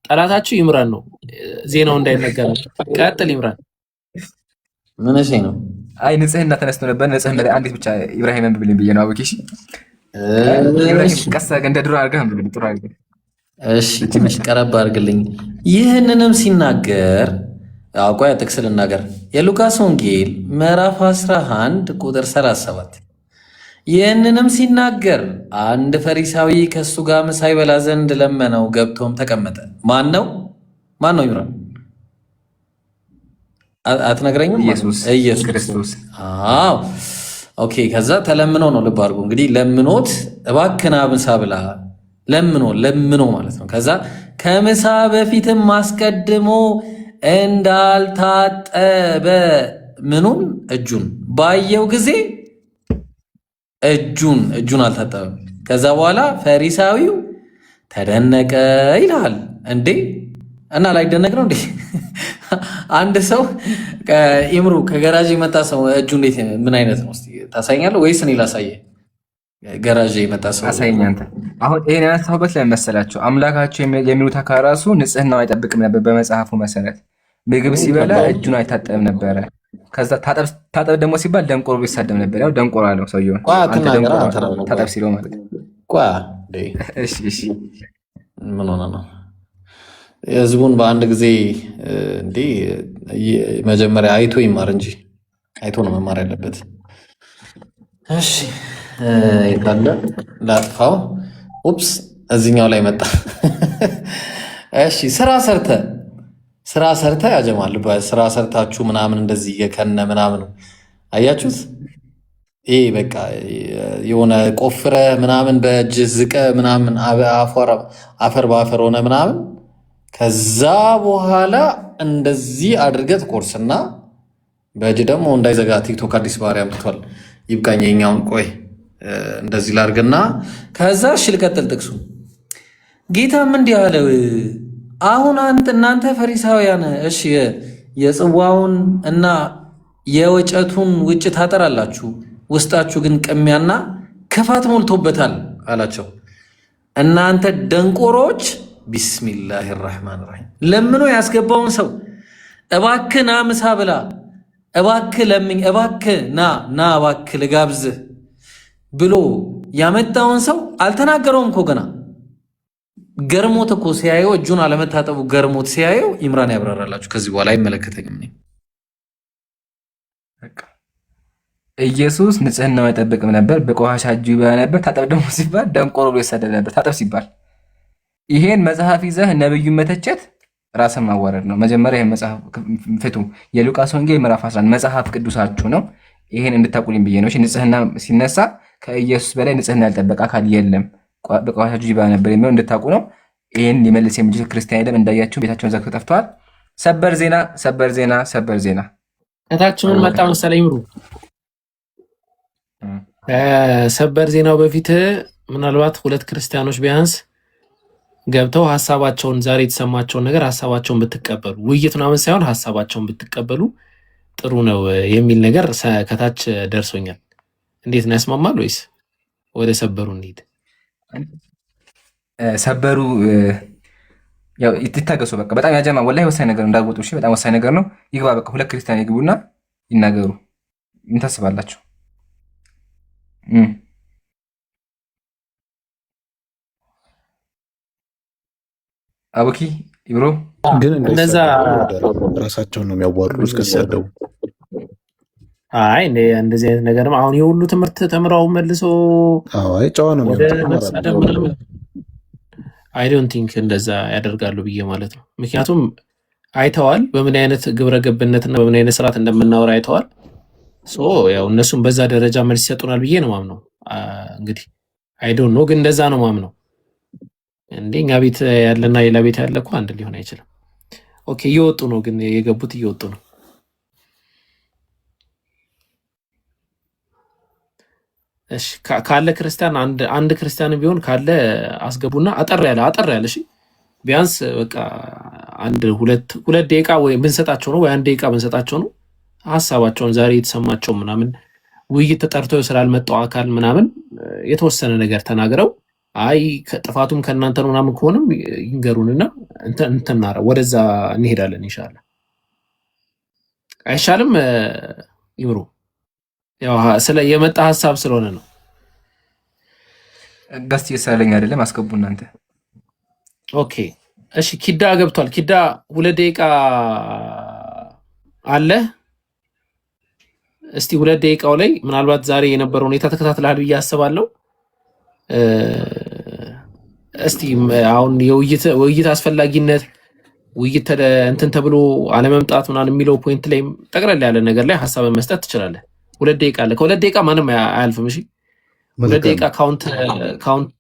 ጠላታችሁ ይምራን ነው። ዜናው እንዳይነገር ቀጥል ይምራን። ምን እሺ ነው? አይ ንጽህና ተነስቶ ነበር። ንጽህና ላይ አንዲት ብቻ ኢብራሂም አንብብልኝ ብዬ ነው። አቡኪ እሺ፣ ኢብራሂም ቀስ እንደ ድሮ አድርገህ አንብብልኝ። ጥሩ አድርገህ እሺ፣ ትንሽ ቀረብ አድርግልኝ። ይህንንም ሲናገር ቆይ ጥቅስ ልናገር። የሉቃስ ወንጌል ምዕራፍ 11 ቁጥር 37 ይህንንም ሲናገር አንድ ፈሪሳዊ ከእሱ ጋር ምሳ ይበላ ዘንድ ለመነው፣ ገብቶም ተቀመጠ። ማን ነው ይምራን? አትነግረኝም? ኢየሱስ ክርስቶስ። አዎ ኦኬ። ከዛ ተለምኖ ነው፣ ልብ አድርጉ እንግዲህ። ለምኖት እባክና ምሳ ብላ ለምኖ ማለት ነው። ከዛ ከምሳ በፊትም አስቀድሞ እንዳልታጠበ ምኑን እጁን ባየው ጊዜ እጁን አልታጠበም። ከዛ በኋላ ፈሪሳዊው ተደነቀ ይላል። እንዴ እና ላይደነቅ ነው እንዴ? አንድ ሰው ኢምሩ ከገራዥ የመጣ ሰው እጁ እንዴት ምን አይነት ነው? እስቲ ታሳይኛለህ ወይስ እኔ ላሳየህ? ገራዥ የመጣ ሰው አሳይኝ አንተ። አሁን ይሄን ያነሳሁበት ለምን መሰላችሁ? አምላካቸው የሚሉት አካል ራሱ ንጽህናው አይጠብቅም ነበር። በመጽሐፉ መሰረት ምግብ ሲበላ እጁን አይታጠብም ነበረ። ከዛ ታጠብ ደግሞ ሲባል ደንቆሮ ይሳደብ ነበር። ያው ደንቆሮ አለው ሰውየውን። አንተ ደንቆሮ ታጠብ ሲለው ማለት ነው። እሺ ምን ሆነ ነው ህዝቡን በአንድ ጊዜ እንዴ? መጀመሪያ አይቶ ይማር እንጂ አይቶ ነው መማር ያለበት። እሺ ይካለ ላጥፋው። ኡፕስ እዚህኛው ላይ መጣ። እሺ ስራ ሰርተ ያጀማል። ስራ ሰርታችሁ ምናምን እንደዚህ የከነ ምናምን አያችሁት? ይሄ በቃ የሆነ ቆፍረ ምናምን በእጅ ዝቀ ምናምን አፈር በአፈር ሆነ ምናምን ከዛ በኋላ እንደዚህ አድርገት ቆርስና በእጅ ደግሞ እንዳይዘጋ ቲክቶክ አዲስ ባህሪ አምጥቷል። ይብቃኝ የኛውን ቆይ እንደዚህ ላርግና ከዛ እሺ ልቀጥል። ጥቅሱ ጌታም እንዲህ አለው፣ አሁን እናንተ ፈሪሳውያን እሺ የጽዋውን እና የወጨቱን ውጭ ታጠራላችሁ፣ ውስጣችሁ ግን ቅሚያና ክፋት ሞልቶበታል አላቸው። እናንተ ደንቆሮች ቢስሚላህ ራህማን ራሂም ለምኖ ያስገባውን ሰው እባክህ ና ምሳ ብላ፣ እባክህ ለምኝ፣ እባክህ ና እባክህ ልጋብዝህ ብሎ ያመጣውን ሰው አልተናገረውም እኮ ገና ገርሞት እኮ ሲያየው እጁን አለመታጠቡ ገርሞት ሲያየው ኢምራን ያብራራላችሁ። ከዚህ በኋላ አይመለከተኝም። ኢየሱስ ንጽህናው አይጠብቅም ነበር፣ በቆሻሻ እጁ ይበላ ነበር። ታጠብ ደግሞ ሲባል ደንቆሮ ብሎ ይሳደብ ነበር። ታጠብ ሲባል ይሄን መጽሐፍ ይዘህ ነብዩን መተቸት ራስን ማዋረድ ነው። መጀመሪያ ይሄን መጽሐፍ ፍቱ። የሉቃስ ወንጌል ምዕራፍ 11 መጽሐፍ ቅዱሳችሁ ነው። ይሄን እንድታቁልኝ ብዬ ነው። ንጽህና ሲነሳ ከኢየሱስ በላይ ንጽህና ያልጠበቀ አካል የለም። በቆሻሻ እጁ ይበላ ነበር የሚለው እንድታቁ ነው። ይሄን ሊመልስ የሚችል ክርስቲያን የለም። እንዳያችሁ ቤታቸውን ዘግተው ጠፍተዋል። ሰበር ዜና እታችሁ ምን መጣ መሰለኝ ምሩ ሰበር ዜናው በፊት ምናልባት ሁለት ክርስቲያኖች ቢያንስ ገብተው ሀሳባቸውን ዛሬ የተሰማቸውን ነገር ሀሳባቸውን ብትቀበሉ ውይይት ምናምን ሳይሆን ሀሳባቸውን ብትቀበሉ ጥሩ ነው የሚል ነገር ከታች ደርሶኛል። እንዴት ነው ያስማማል ወይስ ወደ ሰበሩ እንሂድ? ሰበሩ ያው ይታገሱ። በቃ በጣም ያጀማ ወላሂ ወሳኝ ነገር እንዳትወጡ እሺ። በጣም ወሳኝ ነገር ነው። ይግባ በቃ ሁለት ክርስቲያን ይግቡና ይናገሩ። ምን ታስባላችሁ? አቡኪ ኢብሮ ግን እንደዛ ራሳቸውን ነው የሚያዋርዱት ከሲያደው። አይ እንደዚህ አይነት ነገር አሁን የሁሉ ትምህርት ተምራው መልሶ አይ ጨዋ ነው የሚያወጣው። አይ ዶንት ቲንክ እንደዛ ያደርጋሉ ብዬ ማለት ነው። ምክንያቱም አይተዋል በምን አይነት ግብረ ገብነትና በምን አይነት ስርዓት እንደምናወራ አይተዋል። ያው እነሱም በዛ ደረጃ መልስ ይሰጡናል ብዬ ነው ማምነው። እንግዲህ አይ ዶንት ኖ ግን እንደዛ ነው ማምነው። እኛ ቤት ያለና ሌላ ቤት ያለ እኮ አንድ ሊሆን አይችልም። ኦኬ እየወጡ ነው ግን የገቡት እየወጡ ነው። እሺ ካለ ክርስቲያን አንድ ክርስቲያን ቢሆን ካለ አስገቡና አጠር ያለ እሺ ቢያንስ በቃ ሁለት ደቂቃ ወይ ብንሰጣቸው ነው ወይ አንድ ደቂቃ ብንሰጣቸው ነው ሀሳባቸውን ዛሬ የተሰማቸው ምናምን ውይይት ተጠርተው ስላልመጣው አካል ምናምን የተወሰነ ነገር ተናግረው አይ ጥፋቱም ከእናንተ ነው ምናምን ከሆነም ይንገሩንና እንትናረ ወደዛ እንሄዳለን ኢንሻአላህ። አይሻልም ይምሩ? ያው ስለ የመጣ ሀሳብ ስለሆነ ነው። ደስ ይሰለኝ አይደለም? አስገቡ እናንተ። ኦኬ እሺ ኪዳ ገብቷል። ኪዳ 2 ደቂቃ አለ። እስቲ 2 ደቂቃው ላይ ምናልባት ዛሬ የነበረው ሁኔታ ተከታትለሃል ብዬ አስባለሁ። እስቲ አሁን የውይይት አስፈላጊነት ውይይት እንትን ተብሎ አለመምጣት ምናምን የሚለው ፖይንት ላይ ጠቅለል ያለ ነገር ላይ ሀሳብ መስጠት ትችላለህ። 2 ደቂቃ አለ። ከ2 ደቂቃ ማንም አያልፍም። እሺ 2 ደቂቃ ካውንት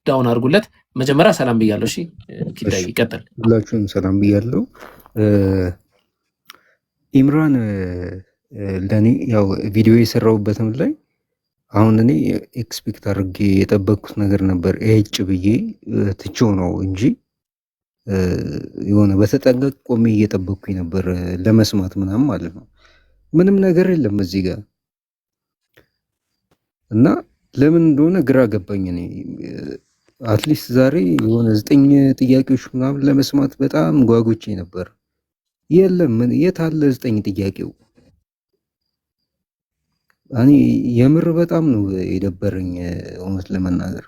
ዳውን አድርጉለት። መጀመሪያ ሰላም ብያለሁ። እሺ ኪዳይ ይቀጥል። ሁላችሁም ሰላም ብያለሁ። ኢምራን ለእኔ ያው ቪዲዮ የሰራሁበትም ላይ አሁን እኔ ኤክስፔክት አድርጌ የጠበቅኩት ነገር ነበር። ኤጭ ብዬ ትቼው ነው እንጂ የሆነ በተጠንቀቅ ቆሜ እየጠበቅኩኝ ነበር ለመስማት ምናምን ማለት ነው። ምንም ነገር የለም እዚህ ጋር እና ለምን እንደሆነ ግራ ገባኝ። እኔ አትሊስት ዛሬ የሆነ 9 ጥያቄዎች ምናምን ለመስማት በጣም ጓጉቼ ነበር። የለም የት አለ 9 ጥያቄው? እኔ የምር በጣም ነው የደበረኝ እውነት ለመናገር።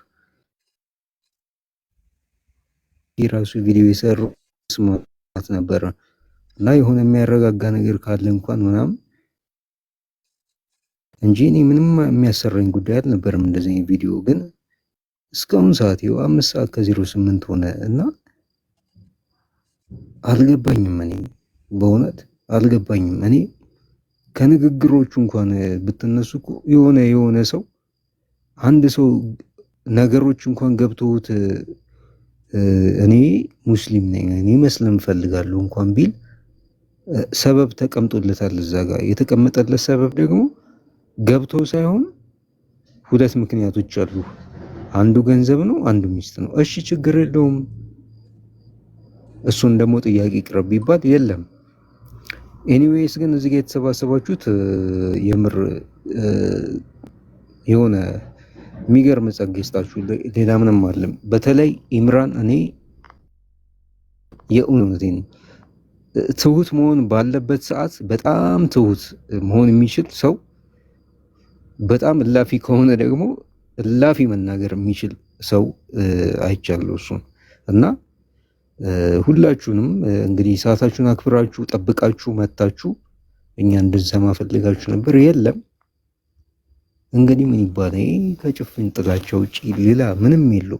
የራሱ ቪዲዮ የሰራው መስማት ነበር እና የሆነ የሚያረጋጋ ነገር ካለ እንኳን ምናምን እንጂ እኔ ምንም የሚያሰራኝ ጉዳይ አልነበረም። እንደዚህ ቪዲዮ ግን እስካሁን ሰዓት ይኸው 5 ሰዓት ከ08 ሆነ እና አልገባኝም። እኔ በእውነት አልገባኝም። እኔ ከንግግሮቹ እንኳን ብትነሱ እኮ የሆነ ሰው አንድ ሰው ነገሮች እንኳን ገብተውት እኔ ሙስሊም ነኝ እኔ መስለም ፈልጋለሁ እንኳን ቢል ሰበብ ተቀምጦለታል። እዛ ጋር የተቀመጠለት ሰበብ ደግሞ ገብቶ ሳይሆን 2 ምክንያቶች አሉ። አንዱ ገንዘብ ነው፣ አንዱ ሚስት ነው። እሺ ችግር የለውም እሱን ደግሞ ጥያቄ ቅረብ ቢባል የለም። ኤኒዌይስ ግን እዚህ ጋር የተሰባሰባችሁት የምር የሆነ የሚገርም ጸጋ ይስጣችሁ። ሌላ ምንም አለም። በተለይ ኢምራን እኔ የእውነቴን ትሁት መሆን ባለበት ሰዓት በጣም ትሁት መሆን የሚችል ሰው፣ በጣም እላፊ ከሆነ ደግሞ እላፊ መናገር የሚችል ሰው አይቻለሁ እሱን እና ሁላችሁንም እንግዲህ ሰዓታችሁን አክብራችሁ ጠብቃችሁ መታችሁ እኛ እንድንሰማ ፈልጋችሁ ነበር። የለም እንግዲህ ምን ይባላል ከጭፍን ጥላቻ ውጪ ሌላ ምንም የለው።